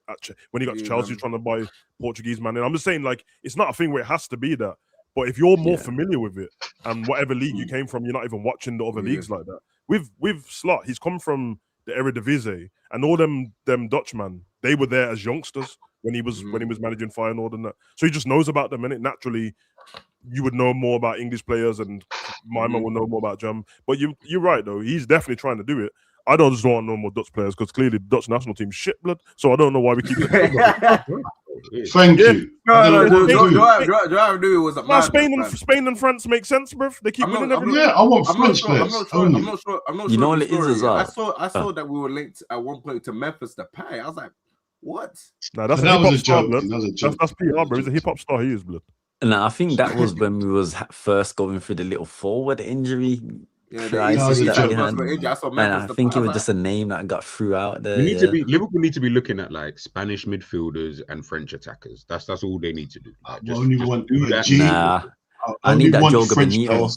when he got to Chelsea, trying to buy Portuguese man. And I'm just saying, like, it's not a thing where it has to be that. But if you're more familiar with it and whatever league you came from, you're not even watching the other leagues like that. With Slot, he's come from the Eredivisie, and all them Dutchmen, they were there as youngsters when he was managing Feyenoord and that. So he just knows about them, and it naturally you would know more about English players, and my man will know more about German. But you're right though. He's definitely trying to do it. I don't just want no more Dutch players because clearly the Dutch national team shit blood. So I don't know why we keep. Thank you. No, do it was a Spain and France make sense, bro. They keep winning every. Yeah, I want French players. I'm not sure. You know what it is as well. I saw that we were linked at one point to Memphis Depay. I was like, what? Nah, that's that a was hip-hop a star, joke. blood. That was a joke. That's PR, bro. He's a hip-hop star. He is, blood. And I think that was when we was first going through the little forward injury. crisis that we had. And I think it was just a name that got threw out there. Liverpool need to be looking at like Spanish midfielders and French attackers. That's all they need to do. Like, just do that. Nah, I need that Joga Benito.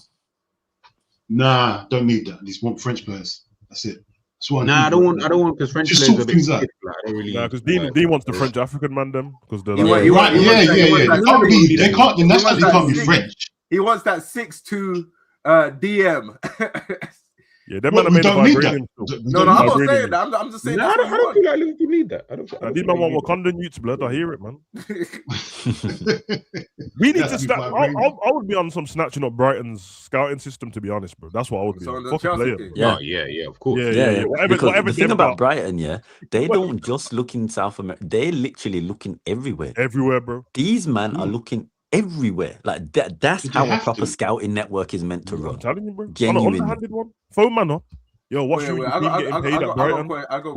Nah, don't need that. I just want French players. That's it. I don't want because French just players are a bit things out. Because Dean wants the French African man, them because they're They can't. The nationality can't be French. He wants that 6'2" DM. Yeah, them man made a vibranium. No, I'm not saying that. I'm just saying. I don't feel like Liverpool need that. These man want Wakandan youths, blood. I hear it, man. We need to snatch. I would be on some snatching up Brighton's scouting system, to be honest, bro. That's what I would be. Yeah, of course. Yeah. Whatever the thing about Brighton, they don't just look in South America. They're literally looking everywhere. Everywhere, bro. These men are looking everywhere. Like that's how a proper scouting network is meant to run. I'm telling you, bro. Genuinely. Underhanded one. Phone man up. Yo, what's you getting paid at Brighton? I got a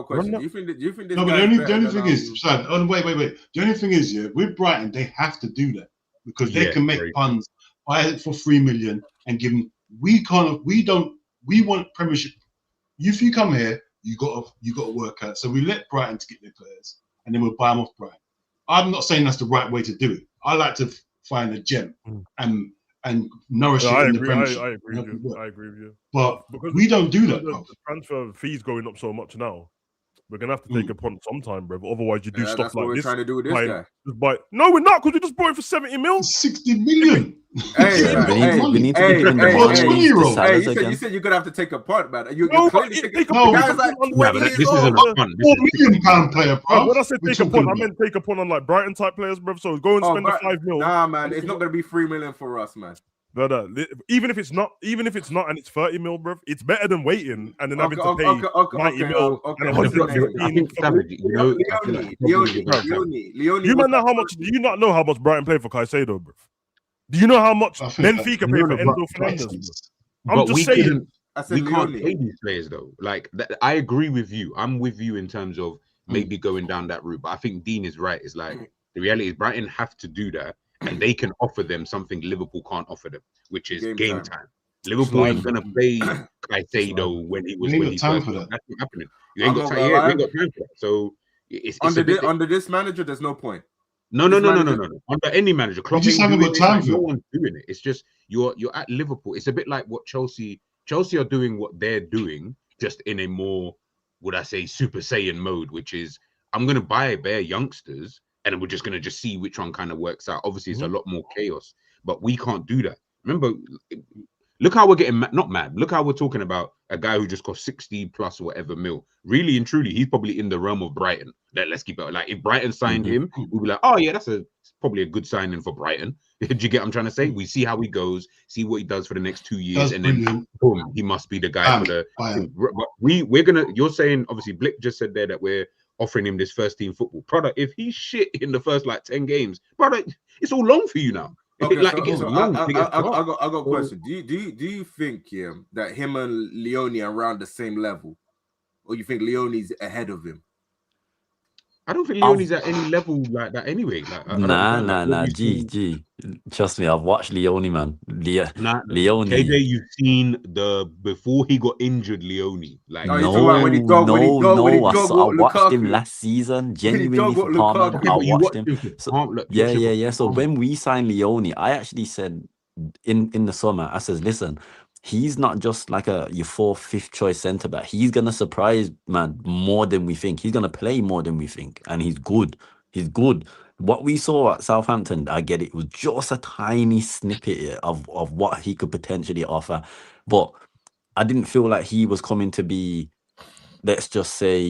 question. Do you think this no, but the only thing is, Sad, wait. The only thing is, with Brighton, they have to do that because they can make funds, buy it for 3 million and give them. We want Premiership. If you come here, you got to work out. So we let Brighton to get their players, and then we'll buy them off Brighton. I'm not saying that's the right way to do it. I like to find a gem and nourish it in the Premiership. I agree with you. But we don't do that. The transfer fees going up so much now. We're gonna have to take a punt sometime, bro. Otherwise, you do stuff that's like what this. We're trying to do with this guy. No, we're not, because we just bought it for 70 mil. 60 million. We need to be giving the money. You said you're gonna have to take a punt, man. This isn't a punt. £4 million player, bro. When I said take a punt, I meant take a punt on like Brighton type players, bro. So go and spend the 5 mil. Nah, man, it's not gonna be 3 million for us, man. But even if it's not, and it's 30 mil, bro, it's better than waiting and then having to pay 90 mil. You man know how much? Do you not know how much Brighton paid for Caicedo, bro? Do you know how much Benfica paid for Enzo Fernandez? I'm just saying. We can't pay these players though. Like I agree with you. I'm with you in terms of maybe going down that route. But I think Dean is right. It's like the reality is Brighton have to do that. And they can offer them something Liverpool can't offer them, which is game time. Liverpool ain't gonna play Caicedo when he first. That's not happening. You ain't got time. We ain't got time for that. So it's under this manager, there's no point. No. Under any manager, Klopp just haven't got time for it. No one's doing it. It's just you're at Liverpool. It's a bit like what Chelsea are doing. What they're doing, just in a more, would I say, Super Saiyan mode, which is I'm gonna buy bare youngsters. And we're just going to see which one kind of works out. Obviously, it's a lot more chaos, but we can't do that. Remember, look how we're getting not mad. Look how we're talking about a guy who just cost 60 plus whatever mil. Really and truly, he's probably in the realm of Brighton. Let's keep it. Like if Brighton signed him, we'd be like, oh yeah, that's probably a good signing for Brighton. Did you get what I'm trying to say? We see how he goes, see what he does for the next 2 years, and then boom, he must be the guy for the. But we're gonna. You're saying obviously, Blick just said there that we're offering him this first team football product. If he's shit in the first like 10 games, brother, it's all long for you now. Okay, I got a question. Do you think that him and Leone are around the same level, or you think Leone's ahead of him? I don't think Leone's at any level like that anyway. Like, Nah. G. Trust me, I've watched Leone, man. Leone. KJ, you've seen before he got injured, Leone. Like I watched him last season. Genuinely for Parma, I watched him. Yeah. So when we signed Leone, I actually said in the summer, I said, listen, he's not just like your 4th, 5th choice centre back. He's gonna surprise, man, more than we think. He's gonna play more than we think, and he's good. He's good. What we saw at Southampton, I get it was just a tiny snippet of what he could potentially offer, but I didn't feel like he was coming to be, let's just say,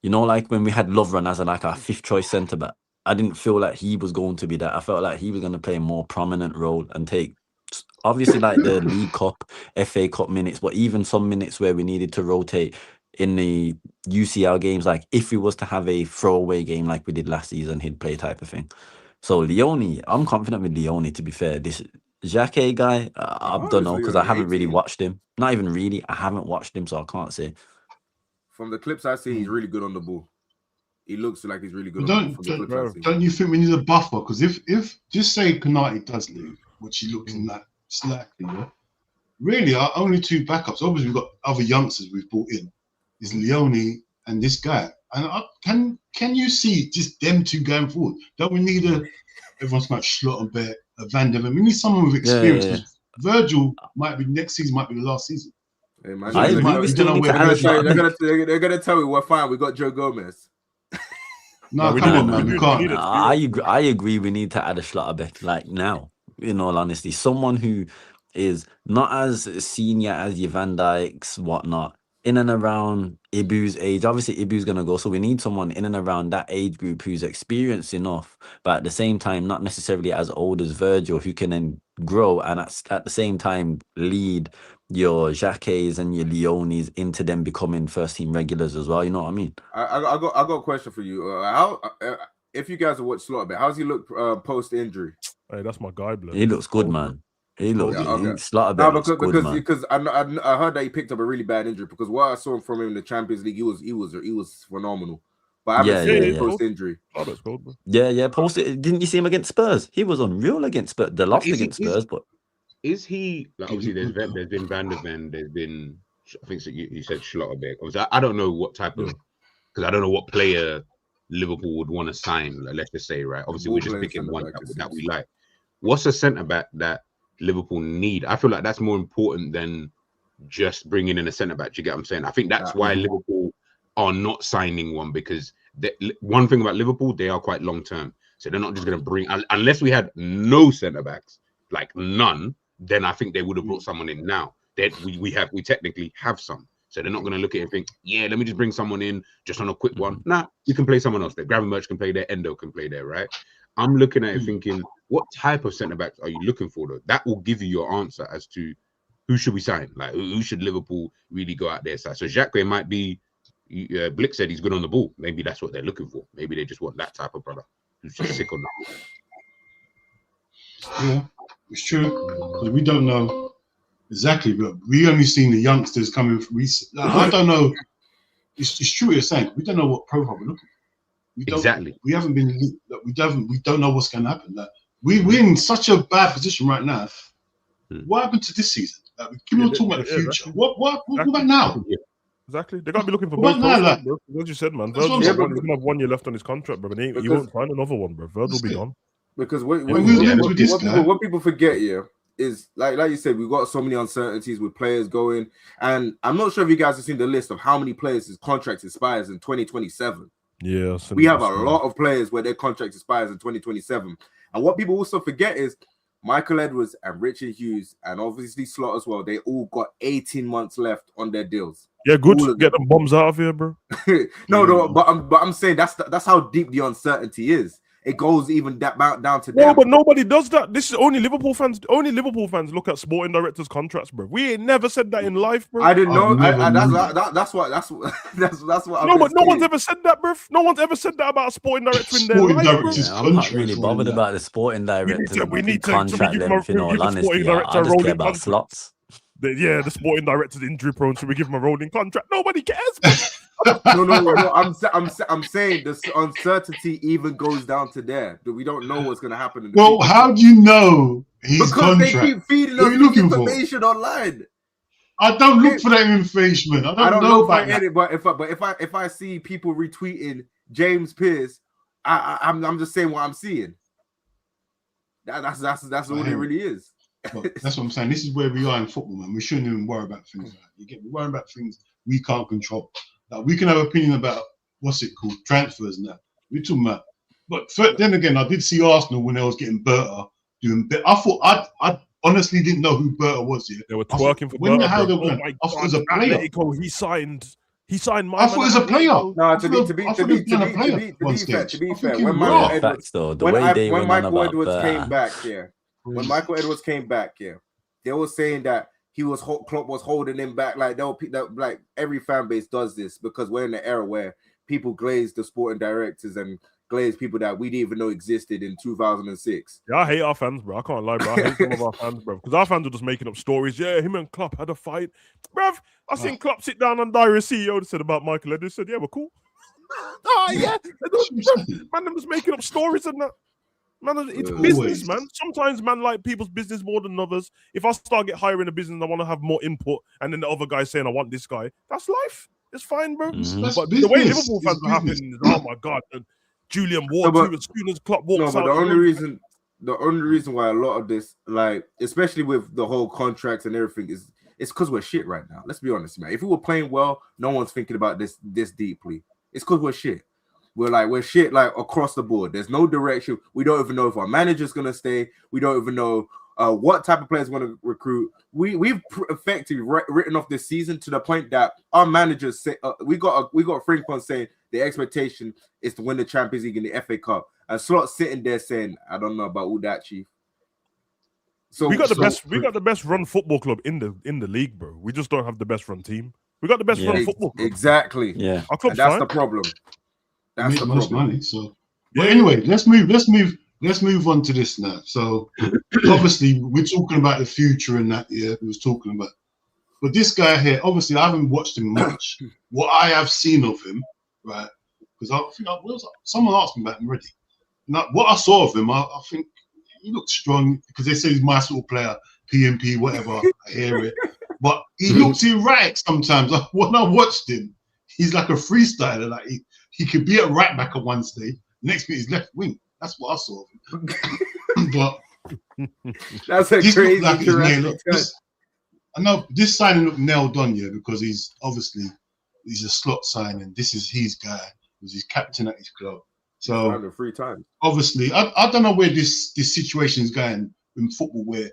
like when we had Lovren as like our 5th choice centre back. I didn't feel like he was going to be that. I felt like he was going to play a more prominent role and take, obviously, like the League Cup, FA Cup minutes, but even some minutes where we needed to rotate in the UCL games, like if we was to have a throwaway game like we did last season, he'd play type of thing. So Leone, I'm confident with Leone, to be fair. This Jacquet guy, I don't know, because I haven't really watched him. Not even really. I haven't watched him, so I can't say. From the clips I see, he's really good on the ball. He looks like he's really good. Don't you think we need a buffer? Because if just say Konate does leave, which he looks like slightly, really our only 2 backups. Obviously, we've got other youngsters we've brought in. Is Leone and this guy. And can you see just them 2 going forward? Don't we need everyone's like Schlotterbeck, a Van der Ven? We need someone with experience. Yeah. Virgil might be next season, might be the last season. Hey, man, I agree. They're gonna tell me we're fine. We got Joe Gomez. No, come on, man. We can't. I agree. We need to add a Schlotterbeck like now. In all honesty, someone who is not as senior as your Van Dijks, whatnot, in and around Ibu's age. Obviously, Ibu's gonna go, so we need someone in and around that age group who's experienced enough, but at the same time, not necessarily as old as Virgil, who can then grow and at the same time lead your Jacquets and your Leones into them becoming first team regulars as well. You know what I mean? I got a question for you. How if you guys have watched Slaughterbeck, how's he look post injury? Hey, that's my guy, blood. He looks good, man. He looks Slaughterbeck. No, looks good, man. because I heard that he picked up a really bad injury. Because what I saw from him in the Champions League, he was phenomenal. But I haven't seen him post injury. Yeah. Post it. Didn't you see him against Spurs? He was unreal against Spurs. The loss against Spurs, but is he like, obviously there's been Van der Ven, there's been, I think you said Schlotterbeck. Obviously, I don't know what type of, because I don't know what player Liverpool would want to sign. Like, let's just say, right? Obviously, we're just picking one that we like. What's a centre back that Liverpool need? I feel like that's more important than just bringing in a centre back. Do you get what I'm saying? I think that's why Liverpool are not signing one, because one thing about Liverpool, they are quite long term. So they're not just going to bring, unless we had no centre backs, like none, then I think they would have brought someone in now. That we technically have some. So they're not going to look at it and think, yeah, let me just bring someone in just on a quick one. Nah, you can play someone else there. Gravenberch can play there. Endo can play there, right? I'm looking at it thinking, what type of centre-backs are you looking for, though? That will give you your answer as to who should we sign? Like, who should Liverpool really go out there? So Jacquet might be, Blick said he's good on the ball. Maybe that's what they're looking for. Maybe they just want that type of brother who's just sick on the ball. Yeah, it's true. We don't know exactly, but we only seen the youngsters coming. I don't know. It's true what you're saying. We don't know what profile we're looking for. Exactly. We haven't been. We don't know what's going to happen. Like, we're in such a bad position right now. What happened to this season? Like, we keep on talking about the future. What about now? Yeah. Exactly. They got to be looking for both. As you said, man. Virgil's going to have 1 year left on his contract, bro. And he won't find another one, bro. Virgil will be gone. Because what people forget here is, like you said, we've got so many uncertainties with players going. And I'm not sure if you guys have seen the list of how many players his contract expires in 2027. Yeah. We have a lot of players where their contract expires in 2027. And what people also forget is Michael Edwards and Richard Hughes and obviously Slot as well, they all got 18 months left on their deals. Yeah, good. Get them bombs out of here, bro. No, but I'm saying that's how deep the uncertainty is. It goes even down to them. No, but nobody does that. This is only Liverpool fans. Only Liverpool fans look at sporting directors' contracts, bro. We ain't never said that in life, bro. I didn't know. That's what. No, but no one's ever said that, bro. No one's ever said that about a sporting director in their life. Yeah, I'm not really bothered about the sporting director. We need to contract length. In all honesty, I just care about slots. The sporting director's injury prone, so we give him a rolling contract. Nobody cares. No. I'm saying the uncertainty even goes down to there. We don't know what's going to happen. Well, how do you know his because contract? They keep feeding us this information online. I don't look for that information. I don't know about it. But if I see people retweeting James Pearce, I'm just saying what I'm seeing. That's all it really is. That's what I'm saying. This is where we are in football, man. We shouldn't even worry about things like that. You get me? Worrying about things we can't control. Like, we can have an opinion about what's it called, transfers and that. We're talking about. But then again, I did see Arsenal when they was getting Berta doing. I thought I honestly didn't know who Berta was yet. They were twerking for when Berta. the hell Oh I thought it was a player. He signed. He signed. I thought it was a player. No, to be fair, when Michael Edwards came back here, they were saying that Klopp was holding him back. Like like every fan base does this because we're in the era where people glaze the sporting directors and glaze people that we didn't even know existed in 2006. Yeah, I hate our fans, bro. I can't lie, bro. I hate some of our fans, bro. Because our fans are just making up stories. Yeah, him and Klopp had a fight. Bruv, I seen Klopp sit down on Diary CEO that said about Michael Edwards. Said, yeah, we're cool. Yeah. Man, them just making up stories and that. Man, it's business, man. Sometimes, man, like people's business more than others. If I start get higher in a business, I want to have more input, and then the other guy's saying, I want this guy. That's life. It's fine, bro. But the way Liverpool fans are happening is, oh my God. And Julian Ward, as soon as Klopp walks out. The only reason why a lot of this, like, especially with the whole contracts and everything, is it's because we're shit right now. Let's be honest, man. If we were playing well, no one's thinking about this deeply. It's because we're shit. We're shit like across the board. There's no direction. We don't even know if our manager's gonna stay. We don't even know what type of players want to recruit. We've effectively written off this season to the point that our managers say we got Frimpong saying the expectation is to win the Champions League and the FA Cup, and Slot sitting there saying, "I don't know about all that, chief." So we got the best run football club in the league, bro. We just don't have the best run team. We got the best run football club. Exactly. Yeah, our club's that's fine. The problem. That's the most problem. Money. So, but anyway, let's move on to this now. So, obviously, we're talking about the future and that. Yeah, we was talking about. But this guy here, obviously, I haven't watched him much. What I have seen of him, right? Because I think someone asked me about him already. Now, what I saw of him, I think he looked strong because they say he's my sort of player, PMP, whatever. I hear it, but he looks erratic sometimes. When I watched him, he's like a freestyler. Like he could be at right back at one stage. Next minute, he's left wing. That's what I saw of him. But that's a crazy. I know this signing looked nailed on, yeah, because he's a slot signing. This is his guy. Was his captain at his club. So around the free time. Obviously, I don't know where this situation is going in football, where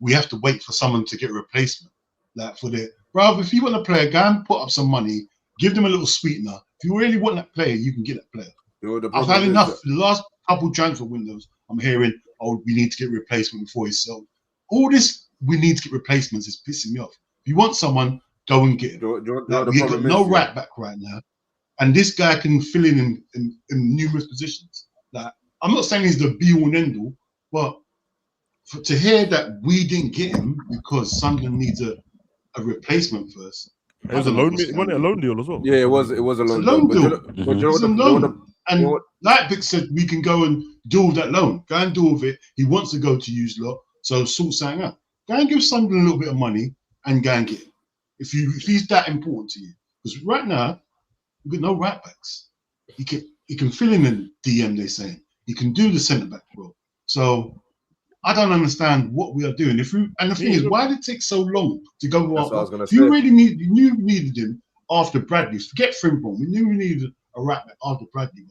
we have to wait for someone to get a replacement. Like for the brother, if you want a player, go and put up some money, give them a little sweetener. If you really want that player, you can get that player. I've had enough. The last couple transfer windows, I'm hearing, we need to get a replacement before he's sold. All this, we need to get replacements, is pissing me off. If you want someone, go and get him. We got no right back right now. And this guy can fill in numerous positions. Like, I'm not saying he's the be-all and end-all, but to hear that we didn't get him because Sunderland needs a replacement first. It was a loan deal as well. Yeah, it was a loan deal. And like Vic said, we can go and deal with that loan. Go and deal with it. He wants to go to use lot, so sort something out. Go and give Sunderland a little bit of money and go and get him. If he's that important to you. Because right now, we've got no right backs. He can fill in the DM, they're saying. He can do the centre back role. So I don't understand what we are doing. And the thing is, why did it take so long to go out? If you really knew we needed him after Bradley, forget Frimpong. We knew we needed a right back after Bradley.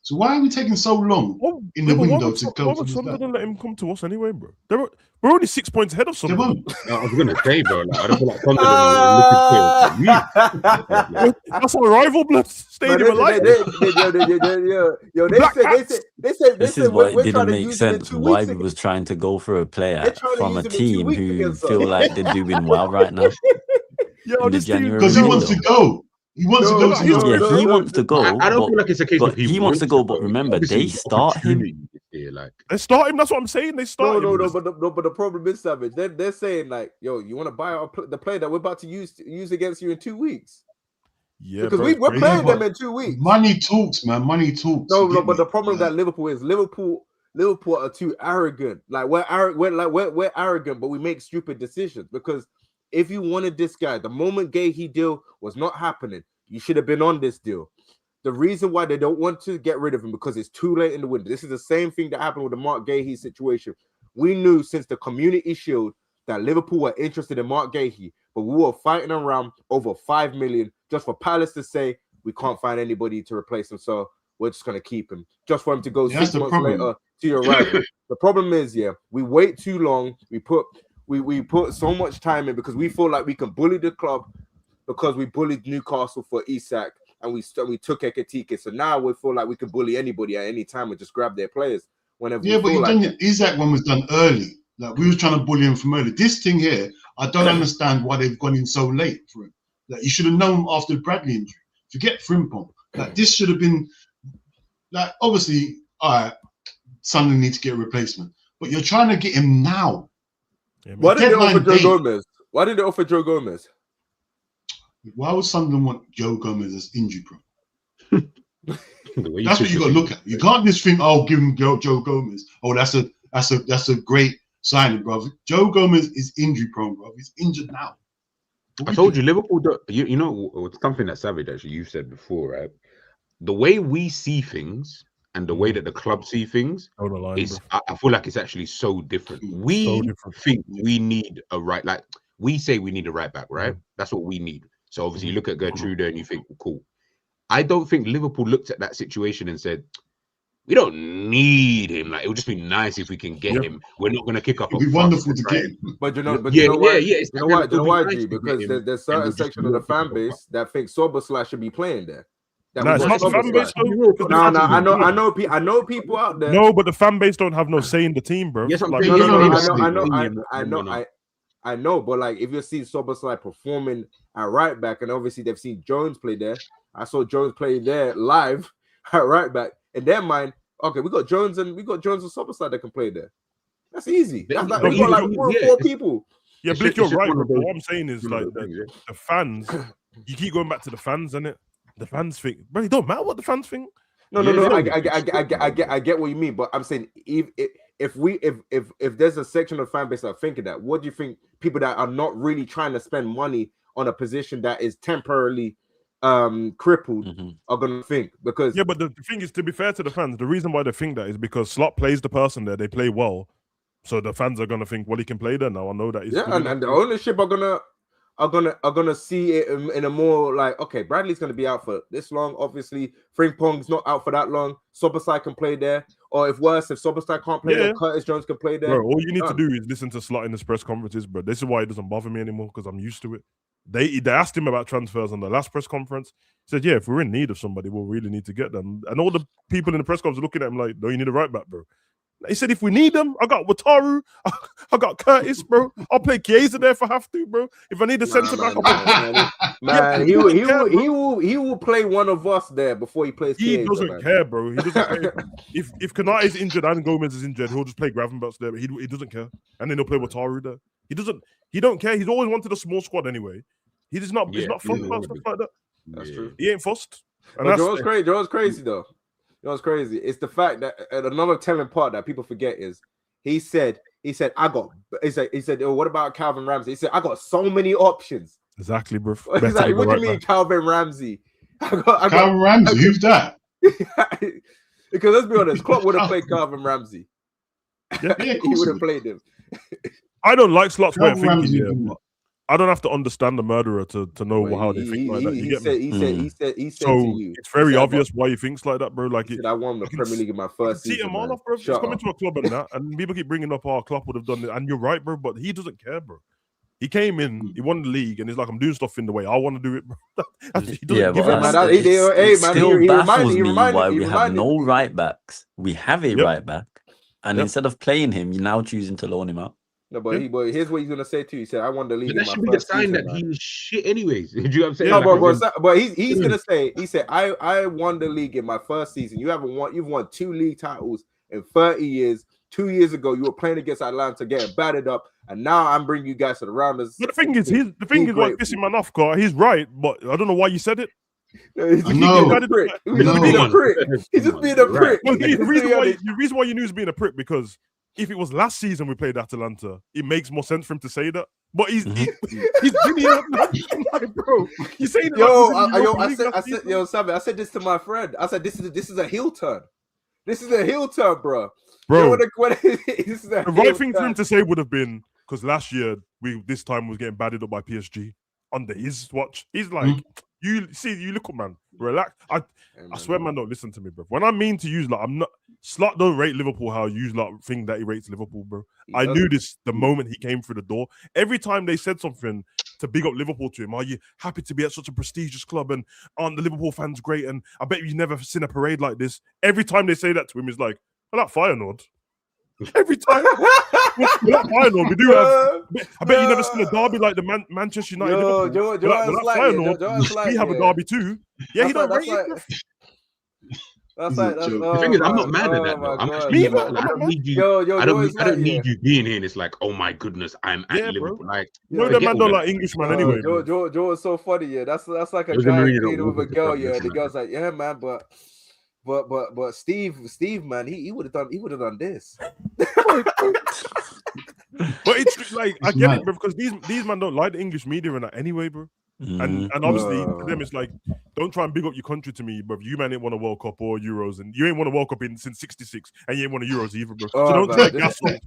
So why are we taking so long in the window to go to this guy? Sunderland let him come to us anyway, bro? We're only 6 points ahead of Sunderland. I was going to say, bro, like, I don't feel like Sunderland are looking for That's our rival, blood. Stadium alive. This is what didn't make sense. Why we was trying to go for a player from a team who feel like they're doing well right now. Because he wants to go. He wants to go. He wants to go. I don't feel like it's a case of he wants to go. But remember, they start him. here. Like they start him. That's what I'm saying. They start him. But the problem is, Savage. They're saying like, yo, you want to buy the player that we're about to use against you in 2 weeks? Yeah, because bro, we're playing them in 2 weeks. Money talks, man. Money talks. No, but the problem with that Liverpool are too arrogant. Like we're arrogant, but we make stupid decisions. Because if you wanted this guy, the moment Gahey deal was not happening, you should have been on this deal. The reason why they don't want to get rid of him because it's too late in the window. This is the same thing that happened with the Mark Gahey situation. We knew since the Community Shield that Liverpool were interested in Mark Gahey, but we were fighting around over 5 million just for Palace to say we can't find anybody to replace him, so we're just gonna keep him. Just for him to go 6 months later to your rival. The problem is, we wait too long. We put so much time in because we feel like we can bully the club because we bullied Newcastle for Isak. And we took Ekitike, so now we feel like we can bully anybody at any time and just grab their players whenever. Yeah, but Isak one was done early. Like we was trying to bully him from early. This thing here, I don't understand why they've gone in so late for him. Like you should have known after the Bradley injury. Forget Frimpong. Like this should have been like obviously, all right, Sunderland need to get a replacement, but you're trying to get him now. Yeah, why did they offer Joe Gomez? Why did they offer Joe Gomez? Why would Sunderland want Joe Gomez as injury prone? That's what you got to look at. You can't just think, "Oh, give him Joe Gomez." Oh, that's a great signing, bro. Joe Gomez is injury prone, bro. He's injured now. I told you, Liverpool. You know something that Savage actually you've said before, right? The way we see things and the way that the club see things is, I feel like it's actually so different. We think we need a right, like we say we need a right back, right? That's what we need. So obviously you look at Gertruna and you think, cool. I don't think Liverpool looked at that situation and said, we don't need him. Like it would just be nice if we can get him. We're not going to kick up. It'd be wonderful to get him. But you know why, G? Because there's certain section of the fan base that thinks Soboslai should be playing there. No, it's not the fan base. No, I know people out there. No, but the fan base don't have no say in the team, bro. Yes, I know, but like if you see Soboslai performing at right back, and obviously they've seen Jones play there. I saw Jones play there live at right back. In their mind, okay, we got Jones and Soboslai that can play there. That's easy. That's like we got like four people. Yeah, Blick, you're right. But what I'm saying is like the fans. You keep going back to the fans, innit? The fans think, bro. It don't matter what the fans think. No. I get what you mean, but I'm saying if there's a section of fan base that are thinking that, what do you think people that are not really trying to spend money on a position that is temporarily crippled are gonna think? Because but the thing is, to be fair to the fans, the reason why they think that is because Slot plays the person there, they play well, so the fans are gonna think, well, he can play there now. I know that he's and the ownership are gonna see it in a more like, okay, Bradley's gonna be out for this long. Obviously, Frimpong's not out for that long. Soboslai can play there, or if Soboslai can't play there, Curtis Jones can play there. Bro, all you need to do is listen to Slot in his press conferences, bro. This is why it doesn't bother me anymore because I'm used to it. They asked him about transfers on the last press conference. He said, "Yeah, if we're in need of somebody, we'll really need to get them." And all the people in the press conference are looking at him like, "No, you need a right back, bro." He said, if we need them, I got Wataru, I got Curtis, bro. I'll play Chiesa there if I have to, bro. If I need a centre back, he will play one of us there before he plays. He doesn't care, bro. He doesn't care. If Konate is injured and Gomez is injured, he'll just play Gravenberch there. But he doesn't care, and then he'll play Wataru there. He don't care. He's always wanted a small squad anyway. He's not fussed about stuff like that. That's true. He ain't fussed. Joe's crazy though. You know what's crazy? It's the fact that another telling part that people forget is he said, oh, what about Calvin Ramsey? He said, I got so many options. Exactly, bro. He's like, what do you mean, Calvin Ramsey? Calvin Ramsey, who's that? Because let's be honest, Klopp would have played Calvin Ramsey. Yeah, he would have played him. I don't like Slot's way of thinking. I don't have to understand the murderer to know how they think like that. You get me? He said so to you, it's very obvious why he thinks like that, bro. Like I won the Premier League in my first season. See him all off, bro. He's coming to a club and that, and people keep bringing up, Klopp would have done it. And you're right, bro. But he doesn't care, bro. He came in, he won the league, and he's like, I'm doing stuff in the way I want to do it, bro. He doesn't give it still baffles me why we have no right backs. We have a right back, and instead of playing him, you're now choosing to loan him out. No, but here's what he's gonna say too. He said, "I won the league." But that should be the sign that he's shit, anyways. Do you know what I'm saying? No, but he's gonna say, he said, "I won the league in my first season. You've won 2 league titles in 30 years. 2 years ago, you were playing against Atlanta, getting battered up, and now I'm bringing you guys to the rounders. But the thing is what's pissing man off, Carl. He's right, but I don't know why you said it. He's just being a prick. He's just being a prick. He's just being a prick. Well, the reason why you knew he's being a prick, because if it was last season we played Atalanta, it makes more sense for him to say that. But he's like, bro, you saying it? Sammy, I said this to my friend. I said this is a heel turn. This is a heel turn, bro. Bro, this is the right thing for him to say would have been, because last year this time was getting batted up by PSG under his watch. He's like, you look up, man, relax. I swear, man, don't listen to me, bro. When I mean to use, like, I'm not. Slot don't rate Liverpool how you use like think that he rates Liverpool, bro. I knew this the moment he came through the door. Every time they said something to big up Liverpool to him, are you happy to be at such a prestigious club? And aren't the Liverpool fans great? And I bet you've never seen a parade like this. Every time they say that to him, he's like, I like Feyenoord. Every time. We like Feyenoord. We do have. I bet you've never seen a derby like the Manchester United. We have a derby too. Yeah, he don't rate it. The thing is, I'm not mad at that. Though. I'm actually I don't need you being here. And it's like, oh my goodness, I'm at Liverpool. Like, the man don't like Englishman anyway. Joe is so funny. Yeah, that's like a guy playing with a girl. Yeah, the girl's like, yeah, man, but Steve, man, he would have done this. But it's like, I get it, bro, because these men don't like the English media and that anyway, bro. And obviously to them it's like, don't try and big up your country to me, bro. You man ain't won a World Cup or Euros, and you ain't won a World Cup since '66, and you ain't won a Euros either, bro. So don't try gas up.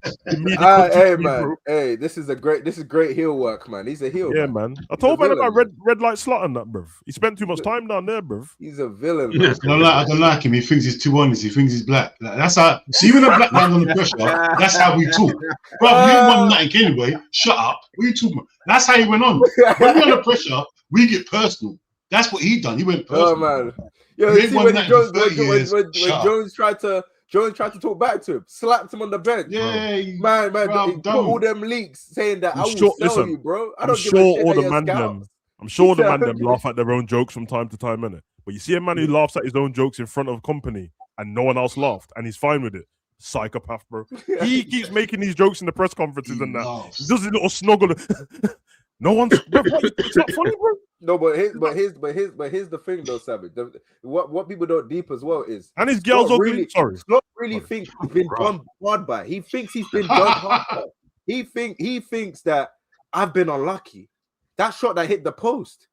Hey man, bro. Hey, this is great heel work, man. He's a heel. Yeah, man. I told man about red light slot on that, bro. He spent too much time down there, bro. He's a villain. I don't like him. He thinks he's too honest. He thinks he's black. That's how. See, when a black man under pressure, that's how we talk. Bro, we ain't won nothing anyway. Shut up. What are you talking about? That's how he went on. When we're under pressure, we get personal. That's what he done. He went personal. Oh man, yeah. You see when Jones tried to talk back to him, slapped him on the bench. Yeah, man, put all them leaks saying that I will sell you, bro. I'm sure all the man them laugh at their own jokes from time to time, innit? But you see a man who laughs at his own jokes in front of company and no one else laughed, and he's fine with it. Psychopath, bro. He keeps making these jokes in the press conferences and that. He does a little snuggle. No one's. It's not funny, bro. No, but here's the thing though, Savage. What people don't deep as well is, and his girls ugly. Sorry, Slot really thinks he's been done hard by. He thinks he's been done hard by. He thinks that I've been unlucky. That shot that hit the post,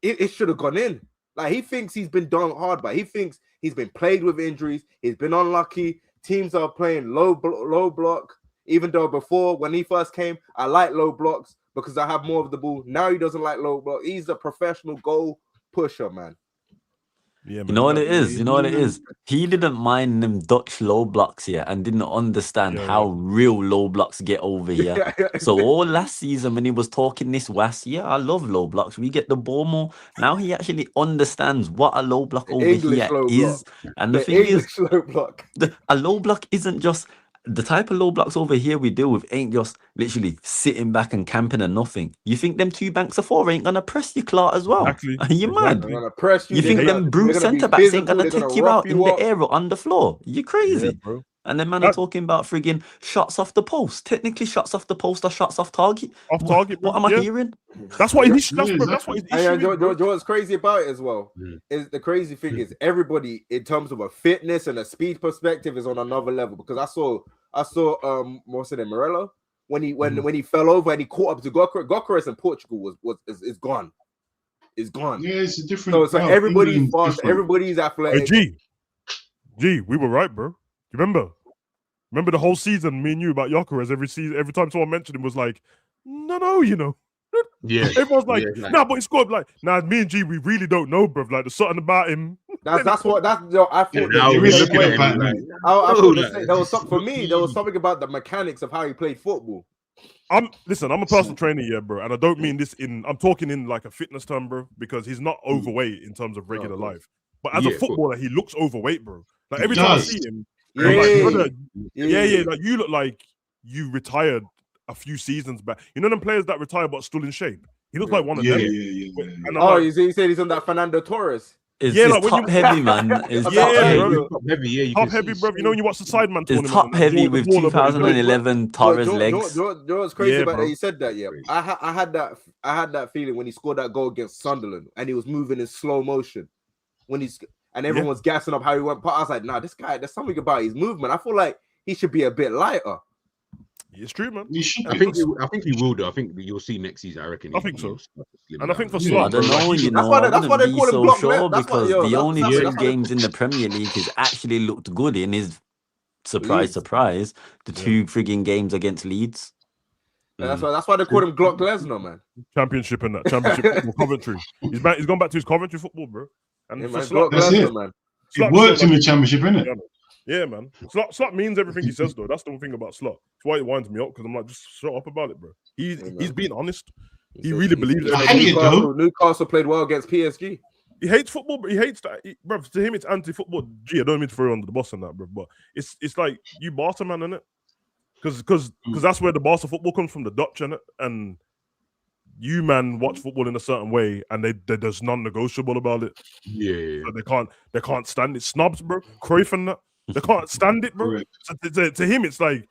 it should have gone in. Like, he thinks he's been done hard by. He thinks he's been plagued with injuries. He's been unlucky. Teams are playing low block. Even though before, when he first came, I like low blocks because I have more of the ball. Now he doesn't like low block. He's a professional goal pusher, man. Yeah, man. You know what it is? He didn't mind them Dutch low blocks here and didn't understand how real low blocks get over here. So all last season when he was talking this was, I love low blocks. We get the ball more. Now he actually understands what a low block over here is. And the thing is, a low block isn't just the type of low blocks over here we deal with ain't just literally sitting back and camping and nothing. You think them 2 banks of 4 ain't gonna press you, Clark, as well? Exactly. Are you mad? They're gonna press you. You think them brute centre backs ain't gonna take you out in the air or on the floor? You crazy, bro. And then man are talking about frigging shots off the post. Technically, shots off the post are shots off target. Off target. What am I hearing? That's what his issue. What's crazy about it as well is the crazy thing is everybody in terms of a fitness and a speed perspective is on another level. Because I saw what's it, Morello, when he fell over and he caught up to Gokares in Portugal is gone. It's gone. Yeah, it's a different. So everybody's fast, everybody's athletic. Hey, G, we were right, bro. You remember the whole season, me and you about Gokares every time someone mentioned him was like, no, you know. Yeah. Everyone's like, nah, but he scored. Like, nah, me and G, we really don't know, bro. Like, there's something about him. I thought. For me, there was something about the mechanics of how he played football. I'm a personal trainer, yeah, bro, and I don't mean this I'm talking in like a fitness term, bro, because he's not overweight in terms of regular life. But as a footballer, he looks overweight, bro. Like every time I see him, like you look like you retired a few seasons back. You know them players that retire but still in shape. He looks like one of them. You said he's on that Fernando Torres. It's, Yeah, it's like when top you- heavy, man. It's Yeah, top heavy. bro. Top heavy, yeah. You Top can heavy, see bro. You know when you watch the Sideman It's tournament. top and that heavy ball- with the ball about his leg. 2011 Torres legs. Do you know what's crazy Yeah, about bro. that? You said that, yeah. I had that feeling when he scored that goal against Sunderland and he was moving in slow motion and everyone was gassing up how he went. But I was like, nah, this guy, there's something about his movement. I feel like he should be a bit lighter. It's true, man. You should I be. think he will do. I think you'll see next season. I reckon. I think so. he'll start to slim And I think for down. Yeah. I Slot, don't bro, like, know, he's- you That's know. why I they wouldn't call be him so Block sure Left. That's why- because yo, the that's- only that's- two that's why they- games in the Premier League he's actually looked good in is surprise, surprise, the two frigging games against Leeds. That's why they call him Glock Lesnar, man. championship and that championship football Coventry. He's gone back to his Coventry football, bro. And Yeah, for man. Slot, Glock That's Lesnar, it. man. It worked in the championship, innit? Yeah, man. Slot means everything he says, though. That's the one thing about Slot. That's why it winds me up because I'm like, just shut up about it, bro. He's being honest. He really believes it. I hate it, though. Newcastle played well against PSG. He hates football, but he hates that, bro. To him, it's anti-football. Gee, I don't mean to throw you under the bus on that, bro. But it's like you Barca man, innit? Because that's where the Barca football comes from, the Dutch, innit? And you man watch football in a certain way, and there's non-negotiable about it. Yeah. So they can't stand it. Snobs, bro. Cruyff and that. They can't stand it, bro. Correct. So to him, it's like,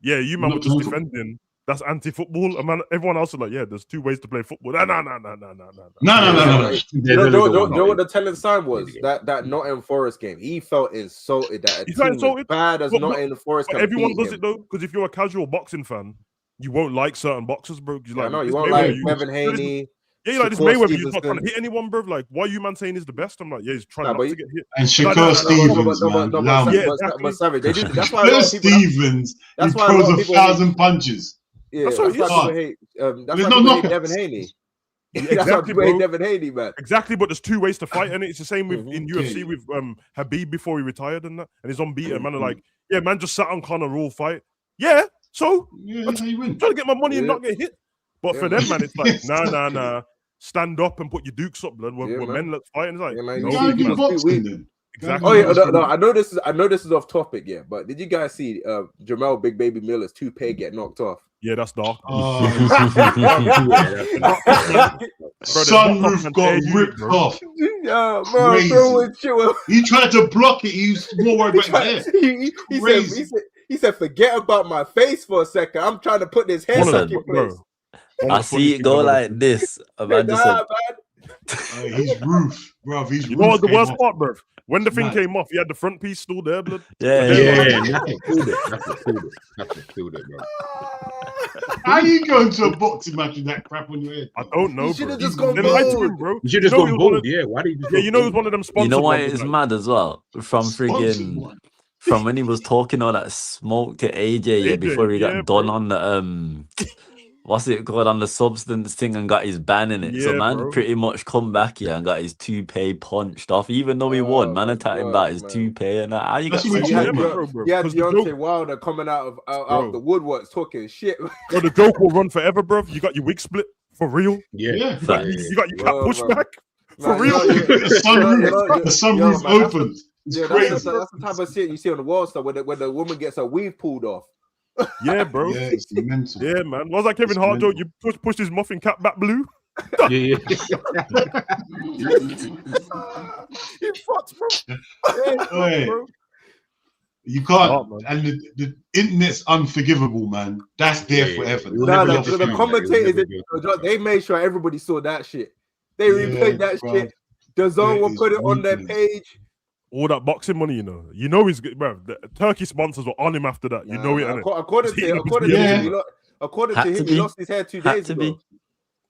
yeah, you man were just No. defending. That's anti-football. And man, everyone else is like, yeah, there's two ways to play football. No. No. You know what the telling sign was? That Nottingham Forest game. He felt insulted that a He felt team insulted? as bad as But- Nottingham Forest But can everyone beat does him. it though, because if you're a casual boxing fan, you won't like certain boxers, bro. You're I like, know you this won't Mayweather, like you- Kevin Haney. Yeah, you're like this Shakur Mayweather, he's not Stevenson. trying to hit anyone, bro. Like, why are you man saying he's the best? I'm like, yeah, he's trying Nah, not but to get hit. And No, Shakur Stevens, no, man. but Allow me. Yeah, exactly. but Savage, they do. That's why a lot Shakur of people. Stevens, he That's why a lot throws of a people 1,000 punches. Yeah, That's that's what why it people is. hate. That's There's why no people hate knockouts. Devin Haney. That's why Exactly, people hate bro. Devin Haney, man. Exactly, but there's two ways to fight, and it's the same with in Yeah. UFC with Habib before he retired and that, and he's unbeaten. Man, are like, yeah, man, just sat on Conor Rule fight. Yeah, so Yeah, that's how you win. I'm trying to get my money and Yeah. not get hit. But Yeah, for man. them, man, it's like, Yes, nah. Stand up and put your dukes up, blood. We're, Yeah, we're man. men, let's fight. And it's like, Yeah, man, no, You you gotta see, do man. boxing then. Exactly. Oh yeah, no, I know this is off topic, yeah. But did you guys see Jamel Big Baby Miller's toupee get knocked off? Yeah, that's dark. Oh, Bro, sunroof there's got no ripped bro. off. Yeah, bro, Crazy. throwing shit. He tried to block it. He was more worried about his hair. Crazy. He said, forget about my face for a second. I'm trying to put this head One of back in the- bro, place. one I of the see funniest it go things I've ever like seen. this. Man just Nah, said, man. His roof, bro. His You know what the roof worst came part, bro? When the thing Mad. came off, he had the front piece still there, blood. yeah, Yeah. That's what killed it. That's what killed it, bro. off. How you going to a boxing match with that crap on your head? I don't know, He bro. should've just gone They lied to bold. him, bro. You should have You know gone he was bold, one of- yeah. Why did you just Yeah, go you know, he was bold? one of them sponsored You know why ones, it's like- mad as well? From Sponsored friggin' one. from when he was talking all that smoke to AJ, yeah, AJ, before he got yeah, done bro. on the what's it called, on the substance thing, and got his ban in it. So Yeah, man bro. pretty much come back here and got his toupee punched off, even though he won. Man my attacked him God, about his man. toupee and that. How you That's got what You you had, Yeah, bro, bro. you had 'Cause the Deontay joke- Wilder coming out of Bro. the woodworks talking shit. Bro, the joke will run forever, bro. You got your wig split for real. Yeah. Yeah. You got your cap Whoa, pushed bro. back for Man, real. The sunroof, the sunroof man, that's opened. It's Yeah, crazy. that's the type of shit you see on the wall stuff when the woman gets her weave pulled off. Yeah, bro. Yeah, it's mental. Yeah, man. What was that Kevin It's Hart joke? mental. You pushed his muffin cap back blue. Yeah. He fucked, bro. Hey, bro. you can't. Oh, man. And the internet's unforgivable, man. That's there Yeah, forever. yeah. Nah, Never the lost just you. do that. commentators, they made sure everybody saw that shit. They replayed that bro. shit. The zone It will is put it on their ruthless. page. All that boxing money, you know he's good, bro. The Turkey sponsors were on him after that. You know it, innit? According He's heating up his to beard. him, Had to he be. lost his hair 2 Had days to ago. be.